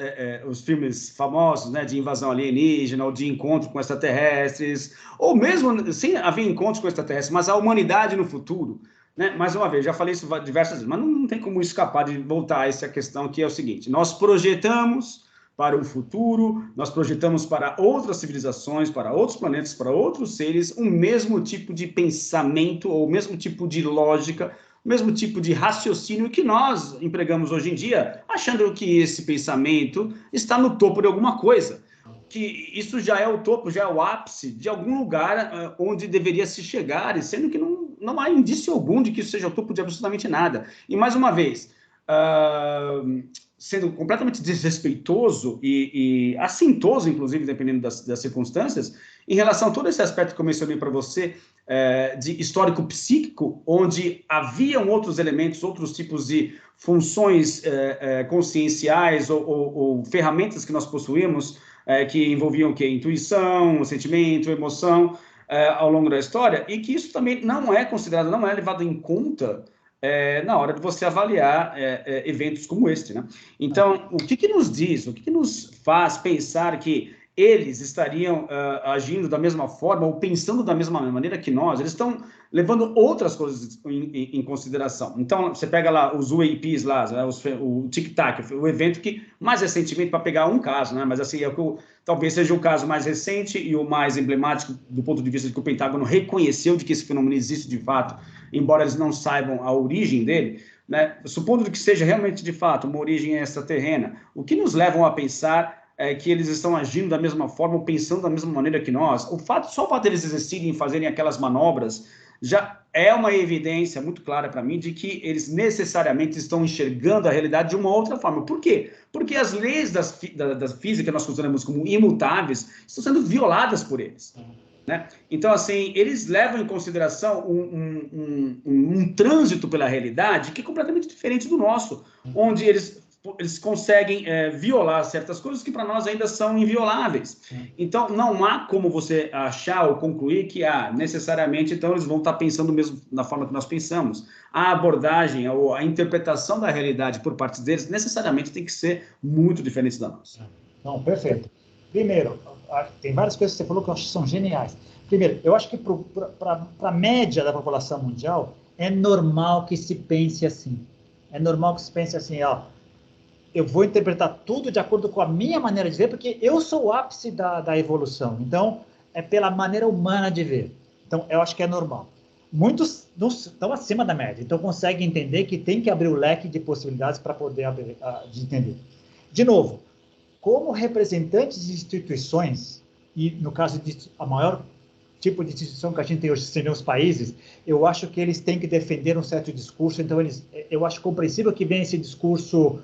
os filmes famosos, né, de invasão alienígena, ou de encontro com extraterrestres, ou mesmo sem haver encontros com extraterrestres, mas a humanidade no futuro, né? Mais uma vez, já falei isso diversas vezes, mas não tem como escapar de voltar a essa questão, que é o seguinte: nós projetamos para o futuro, nós projetamos para outras civilizações, para outros planetas, para outros seres, o mesmo tipo de pensamento, ou o mesmo tipo de lógica, o mesmo tipo de raciocínio que nós empregamos hoje em dia, achando que esse pensamento está no topo de alguma coisa, que isso já é o topo, já é o ápice de algum lugar onde deveria se chegar, e sendo que não há indício algum de que isso seja o topo de absolutamente nada. E, mais uma vez, sendo completamente desrespeitoso e assintoso, inclusive, dependendo das circunstâncias, em relação a todo esse aspecto que eu mencionei para você, de histórico psíquico, onde haviam outros elementos, outros tipos de funções conscienciais ou ferramentas que nós possuímos, que envolviam o quê? Intuição, sentimento, emoção, ao longo da história, e que isso também não é considerado, não é levado em conta na hora de você avaliar eventos como este, né? Então, o que nos diz, o que nos faz pensar que eles estariam agindo da mesma forma ou pensando da mesma maneira que nós? Eles estão levando outras coisas em consideração. Então, você pega lá os UAPs, lá, né, o Tic Tac, o evento que, mais recentemente, para pegar um caso, né, mas assim, talvez seja o caso mais recente e o mais emblemático do ponto de vista de que o Pentágono reconheceu de que esse fenômeno existe de fato, embora eles não saibam a origem dele, né, supondo que seja realmente de fato uma origem extraterrena, o que nos levam a pensar que eles estão agindo da mesma forma, ou pensando da mesma maneira que nós? Só o fato deles existirem e fazerem aquelas manobras já é uma evidência muito clara para mim de que eles necessariamente estão enxergando a realidade de uma outra forma. Por quê? Porque as leis da física que nós consideramos como imutáveis estão sendo violadas por eles, né? Então, assim, eles levam em consideração um trânsito pela realidade que é completamente diferente do nosso, onde eles conseguem violar certas coisas que para nós ainda são invioláveis. Então, não há como você achar ou concluir que necessariamente então eles vão estar pensando mesmo da forma que nós pensamos. A abordagem ou a interpretação da realidade por parte deles necessariamente tem que ser muito diferente da nossa. Não, perfeito. Primeiro, tem várias coisas que você falou que eu acho que são geniais. Primeiro, eu acho que para a média da população mundial, é normal que se pense assim. É normal que se pense assim, ó, eu vou interpretar tudo de acordo com a minha maneira de ver, porque eu sou o ápice da evolução. Então, é pela maneira humana de ver. Então, eu acho que é normal. Muitos estão acima da média, então conseguem entender que tem que abrir o leque de possibilidades para poder de entender. De novo, como representantes de instituições, e no caso de a maior tipo de instituição que a gente tem hoje, seriam os países, eu acho que eles têm que defender um certo discurso, então eu acho compreensível que venha esse discurso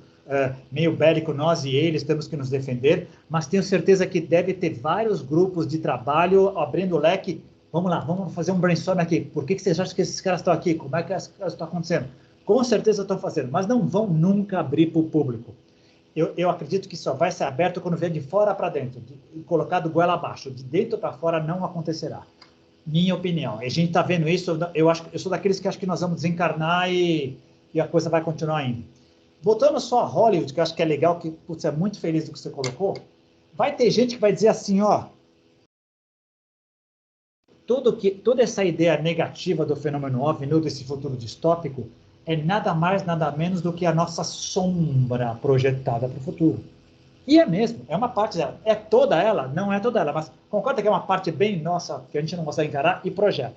meio bélico, nós e eles temos que nos defender, mas tenho certeza que deve ter vários grupos de trabalho abrindo o leque. Vamos lá, vamos fazer um brainstorm aqui. Por que vocês acham que esses caras estão aqui? Como é que isso está acontecendo? Com certeza estão fazendo, mas não vão nunca abrir para o público. Eu acredito que só vai ser aberto quando vier de fora para dentro, colocado goela abaixo. De dentro para fora não acontecerá. Minha opinião. E a gente está vendo isso, eu sou daqueles que acho que nós vamos desencarnar e a coisa vai continuar indo. Voltando só a Hollywood, que eu acho que é legal, que você é muito feliz do que você colocou, vai ter gente que vai dizer assim, ó, toda essa ideia negativa do fenômeno OVNI, desse futuro distópico, é nada mais, nada menos do que a nossa sombra projetada para o futuro. E é mesmo, é uma parte dela. É toda ela? Não é toda ela, mas concorda que é uma parte bem nossa, que a gente não consegue encarar e projeta.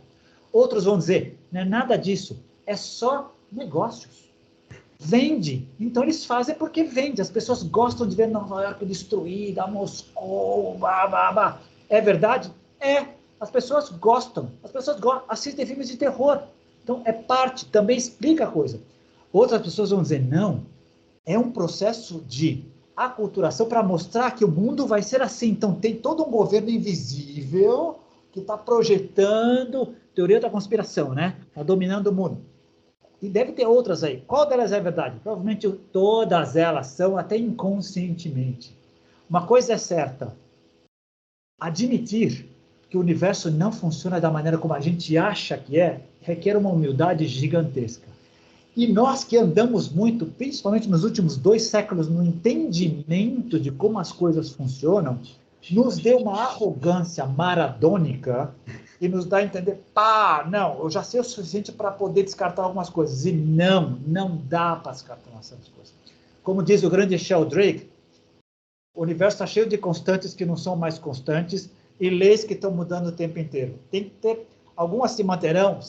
Outros vão dizer, não é nada disso, é só negócios. Vende. Então eles fazem porque vende. As pessoas gostam de ver Nova York destruída, Moscou, blá, blá, blá. É verdade? É. As pessoas gostam. As pessoas assistem filmes de terror. Então é parte, também explica a coisa. Outras pessoas vão dizer, não, é um processo de aculturação para mostrar que o mundo vai ser assim. Então tem todo um governo invisível que está projetando teoria da conspiração, né? Está dominando o mundo. E deve ter outras aí. Qual delas é verdade? Provavelmente todas elas são, até inconscientemente. Uma coisa é certa: admitir que o universo não funciona da maneira como a gente acha que é, requer uma humildade gigantesca. E nós que andamos muito, principalmente nos últimos 2 séculos, no entendimento de como as coisas funcionam, nos deu uma arrogância maradônica e nos dá a entender, não, eu já sei o suficiente para poder descartar algumas coisas. E não dá para descartar essas coisas. Como diz o grande Sheldrake, o universo está cheio de constantes que não são mais constantes e leis que estão mudando o tempo inteiro. Tem que ter, algumas se manterão,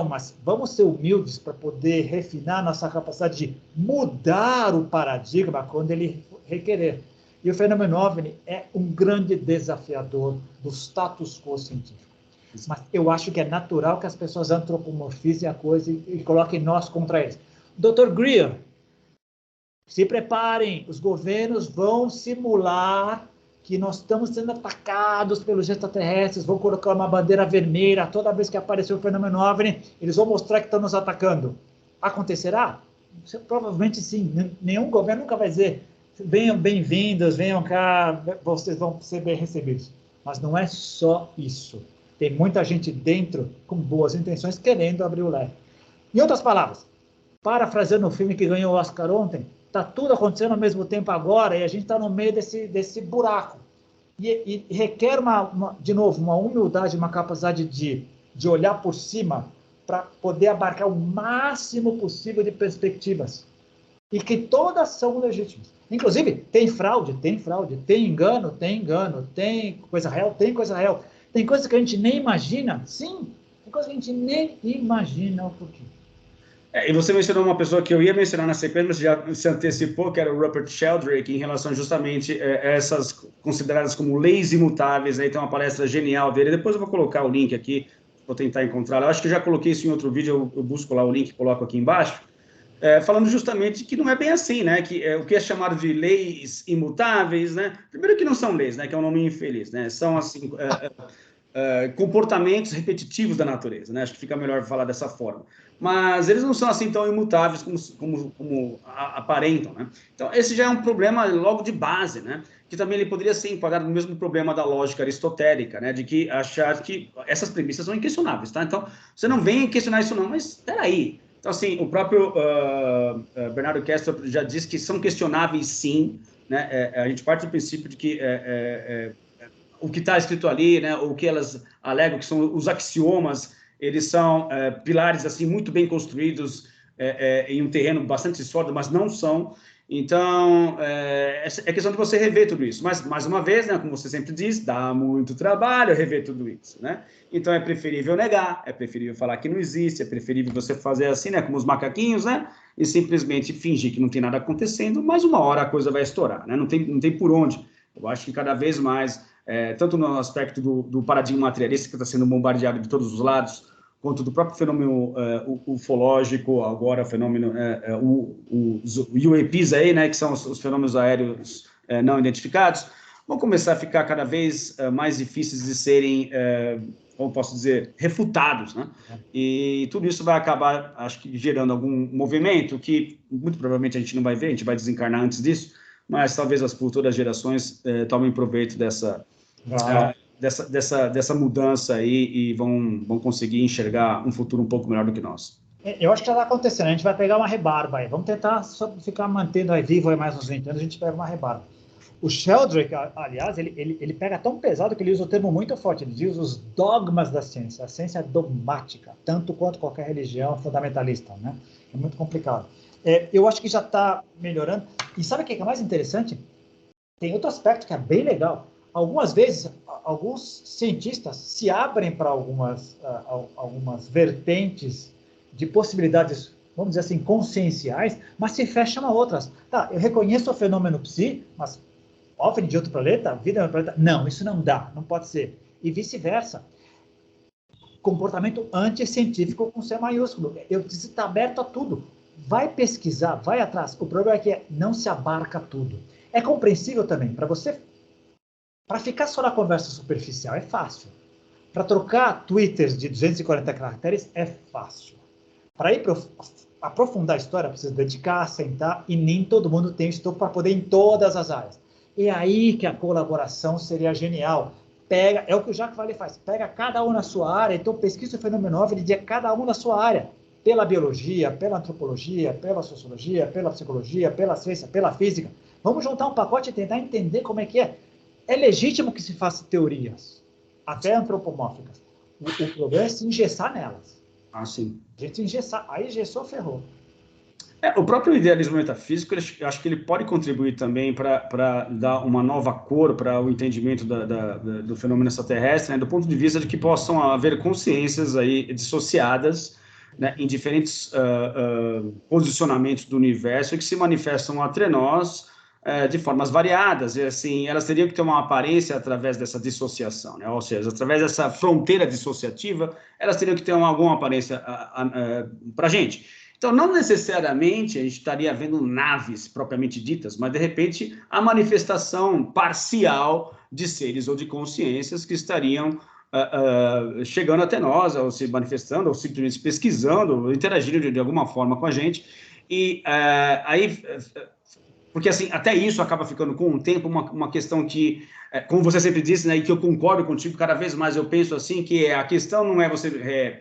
mas vamos ser humildes para poder refinar nossa capacidade de mudar o paradigma quando ele requerer. E o fenômeno OVNI é um grande desafiador do status quo científico. Mas eu acho que é natural que as pessoas antropomorfizem a coisa e coloquem nós contra eles. Dr. Greer, se preparem, os governos vão simular que nós estamos sendo atacados pelos extraterrestres, vão colocar uma bandeira vermelha toda vez que aparecer o fenômeno OVNI, eles vão mostrar que estão nos atacando. Acontecerá? Provavelmente sim. Nenhum governo nunca vai dizer, venham bem-vindos, venham cá, vocês vão ser bem recebidos. Mas não é só isso. Tem muita gente dentro com boas intenções querendo abrir o leque. Em outras palavras, parafraseando o filme que ganhou o Oscar ontem, está tudo acontecendo ao mesmo tempo agora e a gente está no meio desse buraco. E requer, de novo, uma humildade, uma capacidade de olhar por cima para poder abarcar o máximo possível de perspectivas. E que todas são legítimas. Inclusive, tem fraude, tem engano, tem coisa real, tem coisas que a gente nem imagina, sim, tem coisas que a gente nem imagina o porquê. E você mencionou uma pessoa que eu ia mencionar na sequência, mas já se antecipou, que era o Rupert Sheldrake, em relação justamente a essas consideradas como leis imutáveis. Aí tem uma palestra genial dele. Depois eu vou colocar o link aqui, vou tentar encontrar. Eu acho que eu já coloquei isso em outro vídeo, eu busco lá o link e coloco aqui embaixo. Falando justamente que não é bem assim, né? Que o que é chamado de leis imutáveis, né? Primeiro que não são leis, né? Que é um nome infeliz, né? São assim comportamentos repetitivos da natureza, né? Acho que fica melhor falar dessa forma. Mas eles não são assim tão imutáveis como aparentam, né? Então esse já é um problema logo de base, né? Que também ele poderia ser enquadrado no mesmo problema da lógica aristotélica, né? De que achar que essas premissas são inquestionáveis, tá? Então você não vem questionar isso não, mas espera aí. Então, assim, o próprio Bernardo Kessler já disse que são questionáveis, sim, né? A gente parte do princípio de que o que está escrito ali, né? O que elas alegam que são os axiomas, eles são pilares, assim, muito bem construídos em um terreno bastante sólido, mas não são. Então, é questão de você rever tudo isso. Mas, mais uma vez, né, como você sempre diz, dá muito trabalho rever tudo isso, né? Então, é preferível negar, é preferível falar que não existe, é preferível você fazer assim, né, como os macaquinhos, né? E simplesmente fingir que não tem nada acontecendo, mas uma hora a coisa vai estourar, né? Não tem por onde. Eu acho que cada vez mais, tanto no aspecto do paradigma materialista, que está sendo bombardeado de todos os lados, quanto do próprio fenômeno ufológico, agora o fenômeno, os UAPs aí, né, que são os fenômenos aéreos não identificados, vão começar a ficar cada vez mais difíceis de serem, como posso dizer, refutados, né? E tudo isso vai acabar, acho que, gerando algum movimento que, muito provavelmente, a gente não vai ver, a gente vai desencarnar antes disso, mas talvez as futuras gerações tomem proveito dessa mudança aí e vão conseguir enxergar um futuro um pouco melhor do que nós. Eu acho que já está acontecendo, a gente vai pegar uma rebarba aí. Vamos tentar só ficar mantendo aí vivo aí mais uns 20 anos, a gente pega uma rebarba. O Sheldrake, aliás, ele pega tão pesado que ele usa um termo muito forte, ele diz os dogmas da ciência. A ciência é dogmática, tanto quanto qualquer religião fundamentalista, né? É muito complicado. Eu acho que já está melhorando. E sabe o que é mais interessante? Tem outro aspecto que é bem legal. Algumas vezes, alguns cientistas se abrem para algumas vertentes de possibilidades, vamos dizer assim, conscienciais, mas se fecham a outras. Tá, eu reconheço o fenômeno psi, mas OVNI de outro planeta, vida de outro planeta, não, isso não dá, não pode ser. E vice-versa. Comportamento anticientífico com C maiúsculo. Eu disse, está aberto a tudo. Vai pesquisar, vai atrás. O problema é que não se abarca tudo. É compreensível também, para ficar só na conversa superficial é fácil. Para trocar twitters de 240 caracteres é fácil. Para ir aprofundar a história, precisa dedicar, sentar, e nem todo mundo tem estofo para poder ir em todas as áreas. E aí que a colaboração seria genial. É o que o Jacques Vallée faz, pega cada um na sua área, então pesquisa o fenômeno OVNI de cada um na sua área. Pela biologia, pela antropologia, pela sociologia, pela psicologia, pela ciência, pela física. Vamos juntar um pacote e tentar entender como é que é. É legítimo que se faça teorias, até antropomórficas. O problema é se engessar nelas. Ah, sim. A gente engessar, aí engessou, ferrou. O próprio idealismo metafísico, eu acho que ele pode contribuir também para dar uma nova cor para o entendimento do fenômeno extraterrestre, né, do ponto de vista de que possam haver consciências aí dissociadas, né, em diferentes posicionamentos do universo e que se manifestam entre nós de formas variadas, e assim, elas teriam que ter uma aparência através dessa dissociação, né? Ou seja, através dessa fronteira dissociativa, elas teriam que ter alguma aparência para a gente. Então, não necessariamente a gente estaria vendo naves propriamente ditas, mas, de repente, a manifestação parcial de seres ou de consciências que estariam chegando até nós, ou se manifestando, ou simplesmente pesquisando, ou interagindo de alguma forma com a gente. E aí... Porque, assim, até isso acaba ficando, com o tempo, uma questão que, como você sempre disse, né, e que eu concordo contigo, cada vez mais eu penso assim, que a questão não é você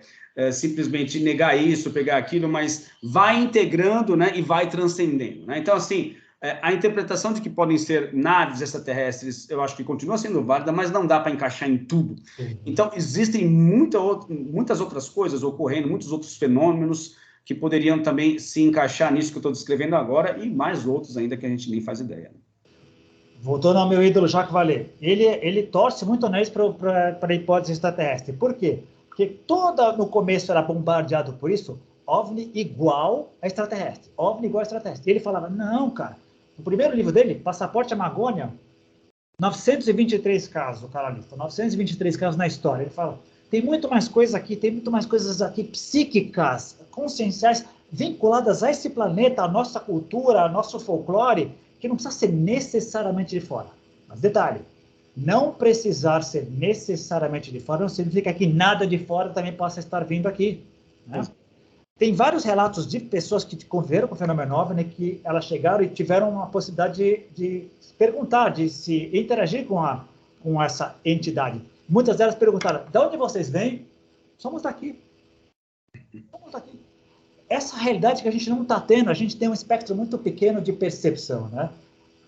simplesmente negar isso, pegar aquilo, mas vai integrando, né, e vai transcendendo, né? Então, assim, a interpretação de que podem ser naves extraterrestres, eu acho que continua sendo válida, mas não dá para encaixar em tudo. Então, existem muitas outras coisas ocorrendo, muitos outros fenômenos que poderiam também se encaixar nisso que eu estou descrevendo agora, e mais outros ainda que a gente nem faz ideia. Voltando ao meu ídolo Jacques Vallée, ele torce muito o nariz para a hipótese extraterrestre. Por quê? Porque no começo era bombardeado por isso, OVNI igual a extraterrestre, OVNI igual a extraterrestre. E ele falava, não, cara, no primeiro livro dele, Passaporte Amazônia, 923 casos, o cara lista, 923 casos na história. Ele fala, tem muito mais coisas aqui, tem muito mais coisas aqui psíquicas, conscienciais, vinculadas a esse planeta, a nossa cultura, ao nosso folclore, que não precisa ser necessariamente de fora. Mas detalhe, não precisar ser necessariamente de fora não significa que nada de fora também possa estar vindo aqui, né? Tem vários relatos de pessoas que conviveram com o fenômeno OVNI, que elas chegaram e tiveram uma possibilidade de perguntar, de se interagir com essa entidade. Muitas delas perguntaram, de onde vocês vêm? Somos daqui. Somos daqui. essa realidade que a gente não está tendo, a gente tem um espectro muito pequeno de percepção, né?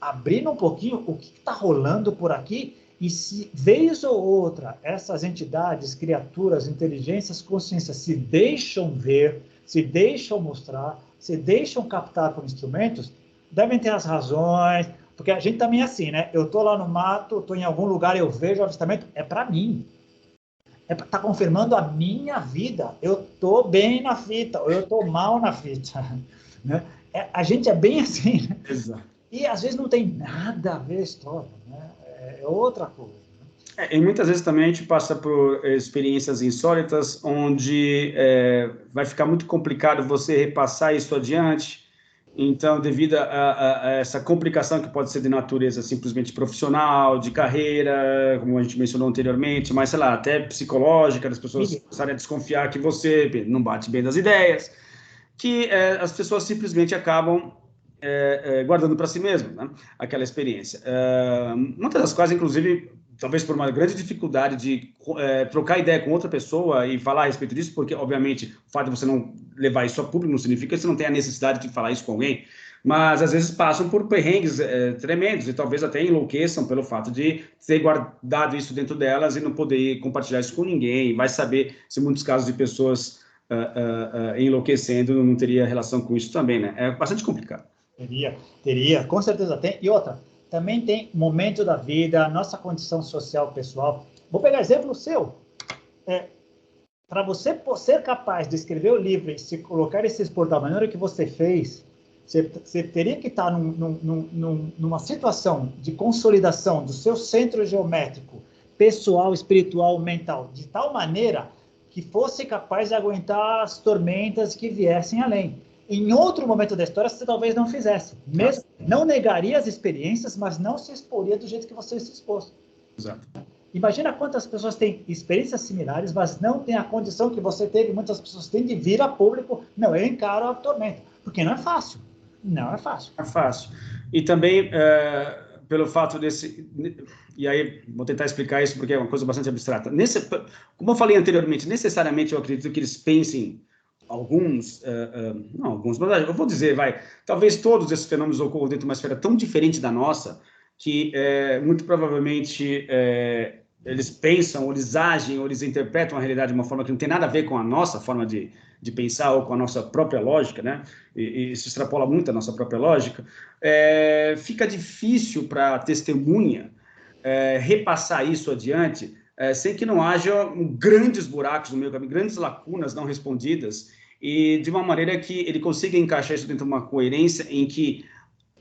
Abrindo um pouquinho o que está rolando por aqui, e se, vez ou outra, essas entidades, criaturas, inteligências, consciências se deixam ver, se deixam mostrar, se deixam captar por instrumentos, devem ter as razões, porque a gente também é assim, né? Eu estou lá no mato, estou em algum lugar, eu vejo o avistamento, é para mim. Está confirmando a minha vida. Eu estou bem na fita, ou eu estou mal na fita. Né? A gente é bem assim, né? Exato. E às vezes não tem nada a ver a história, né? É outra coisa. E muitas vezes também a gente passa por experiências insólitas, onde vai ficar muito complicado você repassar isso adiante. Então, devido a essa complicação que pode ser de natureza simplesmente profissional, de carreira, como a gente mencionou anteriormente, mas, sei lá, até psicológica, das pessoas começarem a desconfiar que você não bate bem das ideias, que as pessoas simplesmente acabam guardando para si mesmo, né? Aquela experiência. Muitas das quais, inclusive, talvez por uma grande dificuldade de trocar ideia com outra pessoa e falar a respeito disso, porque, obviamente, o fato de você não levar isso a público não significa que você não tenha a necessidade de falar isso com alguém, mas, às vezes, passam por perrengues tremendos e talvez até enlouqueçam pelo fato de ter guardado isso dentro delas e não poder compartilhar isso com ninguém. Vai saber se muitos casos de pessoas enlouquecendo não teria relação com isso também, né? É bastante complicado. Teria, com certeza tem. E outra, também tem momento da vida, nossa condição social, pessoal. Vou pegar exemplo seu. Para você ser capaz de escrever o livro e se colocar e se expor da maneira que você fez, você teria que estar numa situação de consolidação do seu centro geométrico, pessoal, espiritual, mental, de tal maneira que fosse capaz de aguentar as tormentas que viessem além. Em outro momento da história, você talvez não fizesse. Mesmo, não negaria as experiências, mas não se exporia do jeito que você se expôs. Exato. Imagina quantas pessoas têm experiências similares, mas não têm a condição que você teve. Muitas pessoas têm de vir a público. Não, eu encaro a tormenta. Porque não é fácil. Não é fácil. É fácil. E também, pelo fato desse... E aí, vou tentar explicar isso porque é uma coisa bastante abstrata. Como eu falei anteriormente, necessariamente eu acredito que eles pensem não alguns, mas eu vou dizer, talvez todos esses fenômenos ocorram dentro de uma esfera tão diferente da nossa, que muito provavelmente eles pensam, ou eles agem, ou eles interpretam a realidade de uma forma que não tem nada a ver com a nossa forma de pensar, ou com a nossa própria lógica, né? E isso extrapola muito a nossa própria lógica. Fica difícil para a testemunha repassar isso adiante, sem que não haja grandes buracos no meio caminho, grandes lacunas não respondidas, e de uma maneira que ele consiga encaixar isso dentro de uma coerência em que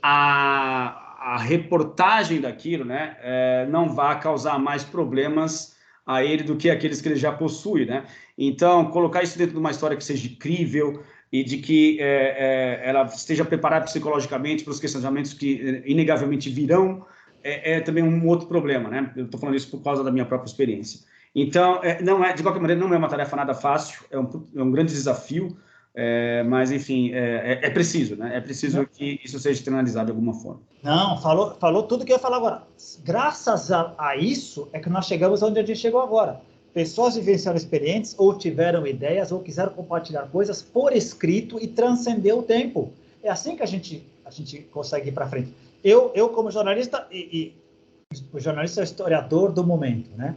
a reportagem daquilo, né, não vá causar mais problemas a ele do que aqueles que ele já possui, né? Então, colocar isso dentro de uma história que seja crível e de que ela esteja preparada psicologicamente para os questionamentos que inegavelmente virão, também um outro problema, né? Eu estou falando isso por causa da minha própria experiência. Então, de qualquer maneira, não é uma tarefa nada fácil, é um grande desafio, mas, enfim, é preciso, né? É preciso que isso seja externalizado de alguma forma. Não, falou tudo que eu ia falar agora. Graças a isso é que nós chegamos onde a gente chegou agora. Pessoas vivenciaram experiências, ou tiveram ideias, ou quiseram compartilhar coisas por escrito e transcender o tempo. É assim que a gente consegue ir para frente. Eu como jornalista, e o jornalista é o historiador do momento, né?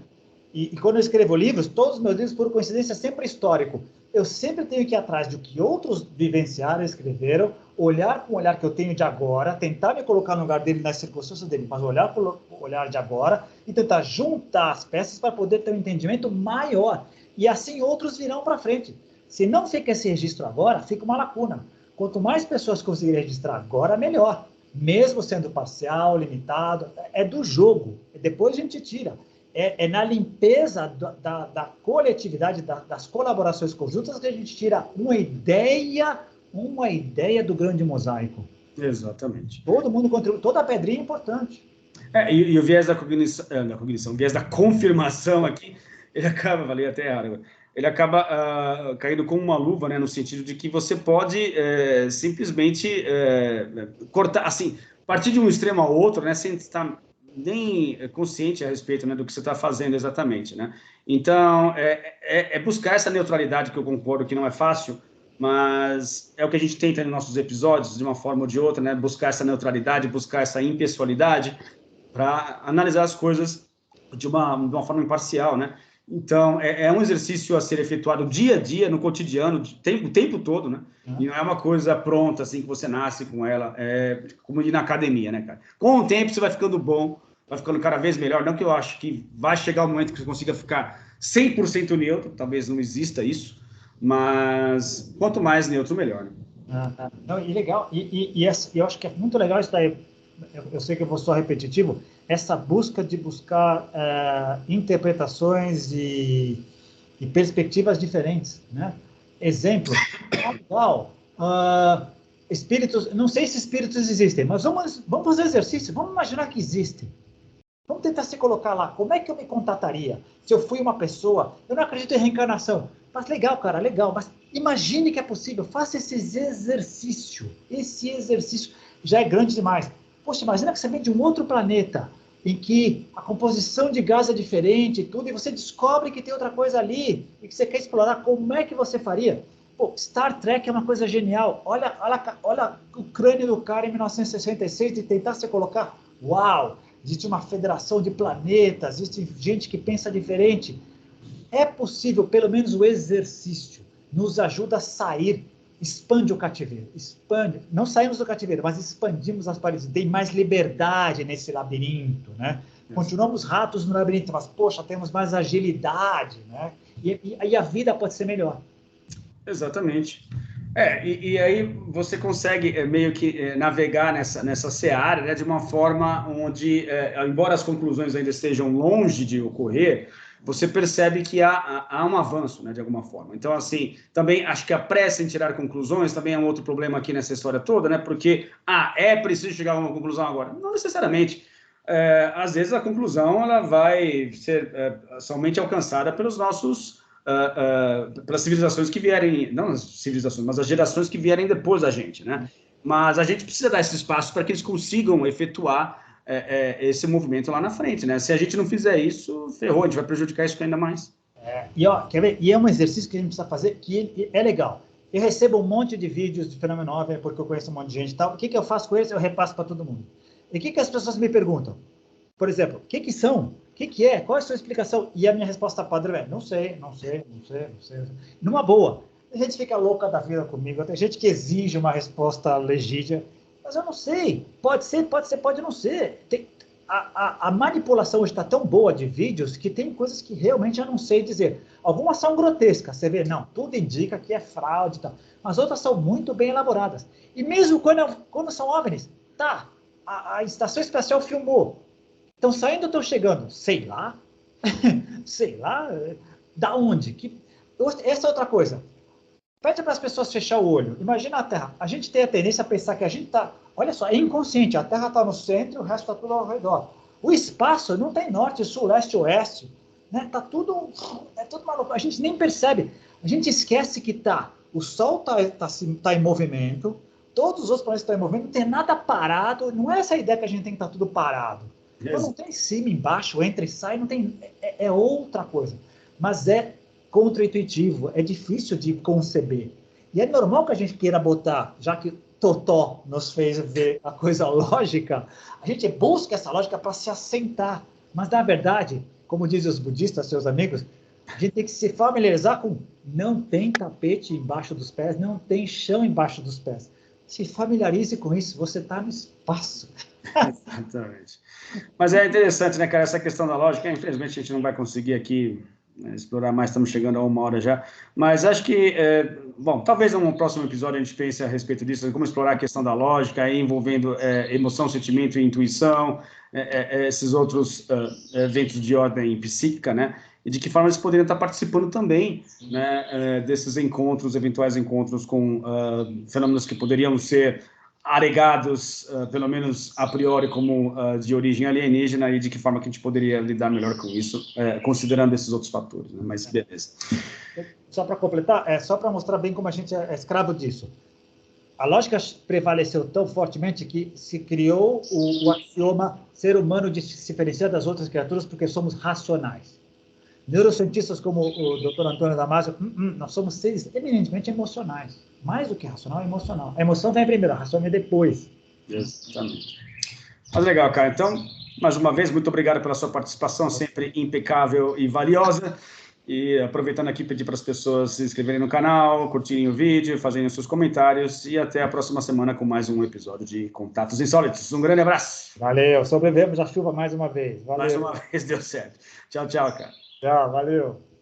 E quando eu escrevo livros, todos os meus livros, por coincidência, é sempre histórico. Eu sempre tenho que ir atrás do que outros vivenciaram, escreveram, olhar com o olhar que eu tenho de agora, tentar me colocar no lugar dele, nas circunstâncias dele, mas olhar com o olhar de agora e tentar juntar as peças para poder ter um entendimento maior. E assim outros virão para frente. Se não fica esse registro agora, fica uma lacuna. Quanto mais pessoas conseguirem registrar agora, melhor. Mesmo sendo parcial, limitado, é do jogo. Depois a gente tira. É na limpeza da coletividade, das colaborações conjuntas que a gente tira uma ideia do grande mosaico. Exatamente. Todo mundo contribui, toda pedrinha é importante. E o viés da cognição, o viés da confirmação aqui, ele acaba, valeu até errado, ele acaba caindo como uma luva, né, no sentido de que você pode simplesmente cortar, assim, partir de um extremo ao outro, né, sem estar nem consciente a respeito, né, do que você está fazendo exatamente, né? Então, buscar essa neutralidade, que eu concordo que não é fácil, mas é o que a gente tenta nos nossos episódios, de uma forma ou de outra, né? Buscar essa neutralidade, buscar essa impessoalidade para analisar as coisas de uma forma imparcial, né? Então, é um exercício a ser efetuado dia a dia, no cotidiano, o tempo todo, né? E não é uma coisa pronta, assim, que você nasce com ela. É como ir na academia, né, cara? Com o tempo, você vai ficando bom, vai ficando cada vez melhor. Não que eu acho que vai chegar o momento que você consiga ficar 100% neutro, talvez não exista isso, mas quanto mais neutro, melhor, né? Não, e legal, eu acho que é muito legal isso daí. Eu sei que eu vou só repetitivo, essa busca de buscar interpretações e perspectivas diferentes, né? Exemplo, legal, espíritos, não sei se espíritos existem, mas vamos fazer exercício, vamos imaginar que existem. Vamos tentar se colocar lá. Como é que eu me contataria? Se eu fui uma pessoa, eu não acredito em reencarnação. Mas legal, cara, legal. Mas imagine que é possível. Faça esse exercício. Esse exercício já é grande demais. Poxa, imagina que você vem de um outro planeta, em que a composição de gás é diferente e tudo, e você descobre que tem outra coisa ali, e que você quer explorar. Como é que você faria? Pô, Star Trek é uma coisa genial. Olha o crânio do cara em 1966 de tentar se colocar. Uau! Existe uma federação de planetas, existe gente que pensa diferente. É possível, pelo menos o exercício nos ajuda a sair, expande o cativeiro, expande, não saímos do cativeiro, mas expandimos as paredes, tem mais liberdade nesse labirinto, né? Continuamos ratos no labirinto, mas, poxa, temos mais agilidade, né? E a vida pode ser melhor. Exatamente. E aí você consegue meio que navegar nessa seara, né, de uma forma onde, embora as conclusões ainda estejam longe de ocorrer, você percebe que há um avanço, né, de alguma forma. Então, assim, também acho que a pressa em tirar conclusões também é um outro problema aqui nessa história toda, né, porque, é preciso chegar a uma conclusão agora. Não necessariamente. Às vezes a conclusão ela vai ser somente alcançada pelos nossos pelas civilizações que vierem, não as civilizações, mas as gerações que vierem depois da gente, né? Mas a gente precisa dar esse espaço para que eles consigam efetuar esse movimento lá na frente, né? Se a gente não fizer isso, ferrou, a gente vai prejudicar isso ainda mais. Quer ver? E é um exercício que a gente precisa fazer que é legal. Eu recebo um monte de vídeos de Fenômeno 9, porque eu conheço um monte de gente e tal. O que eu faço com eles? Eu repasso para todo mundo. E o que as pessoas me perguntam? Por exemplo, o que são? O que é? Qual é a sua explicação? E a minha resposta padrão é: não sei. Numa boa. Tem gente que fica louca da vida comigo, tem gente que exige uma resposta legítima, mas eu não sei. Pode ser, pode não ser. A manipulação hoje está tão boa de vídeos que tem coisas que realmente eu não sei dizer. Algumas são grotescas, você vê, não, tudo indica que é fraude e tal. Mas outras são muito bem elaboradas. E mesmo quando são OVNIs, tá, a Estação Espacial filmou. Estão saindo ou estão chegando? Sei lá. Sei lá. Da onde? Essa é outra coisa. Pede para as pessoas fechar o olho. Imagina a Terra. A gente tem a tendência a pensar que a gente está... Olha só, é inconsciente. A Terra está no centro e o resto está tudo ao redor. O espaço não tem norte, sul, leste, oeste. Né? É tudo maluco. A gente nem percebe. A gente esquece que o Sol tá em movimento, todos os outros planetas estão em movimento, não tem nada parado. Não é essa a ideia que a gente tem que estar tudo parado. Então, não tem cima, embaixo, entra e sai, não tem, é outra coisa. Mas é contra-intuitivo, é difícil de conceber. E é normal que a gente queira botar, já que Totó nos fez ver a coisa lógica, a gente busca essa lógica para se assentar. Mas, na verdade, como dizem os budistas, seus amigos, a gente tem que se familiarizar com não tem tapete embaixo dos pés, não tem chão embaixo dos pés. Se familiarize com isso, você está no espaço. Exatamente. Mas é interessante, né, cara, essa questão da lógica. Infelizmente, a gente não vai conseguir aqui explorar mais, estamos chegando a 1 hora já. Mas acho que, bom, talvez num próximo episódio a gente pense a respeito disso, como explorar a questão da lógica, aí envolvendo emoção, sentimento e intuição, esses outros eventos de ordem psíquica, né? E de que forma eles poderiam estar participando também, né, desses encontros, eventuais encontros com fenômenos que poderiam ser aregados, pelo menos a priori, como de origem alienígena, e de que forma que a gente poderia lidar melhor com isso, considerando esses outros fatores, né? Mas beleza. Só para completar, só para mostrar bem como a gente é escravo disso. A lógica prevaleceu tão fortemente que se criou o axioma ser humano se diferencia das outras criaturas porque somos racionais. Neurocientistas como o Dr. Antônio Damasio, nós somos seres eminentemente emocionais. Mais do que racional, é emocional. A emoção vem primeiro, a ração vem depois. Exatamente. Mas legal, cara. Então, mais uma vez, muito obrigado pela sua participação, sempre impecável e valiosa. E aproveitando aqui, pedir para as pessoas se inscreverem no canal, curtirem o vídeo, fazerem os seus comentários. E até a próxima semana com mais um episódio de Contatos Insólitos. Um grande abraço. Valeu, sobrevivemos a chuva mais uma vez. Valeu. Mais uma vez deu certo. Tchau, tchau, cara. Tchau, valeu.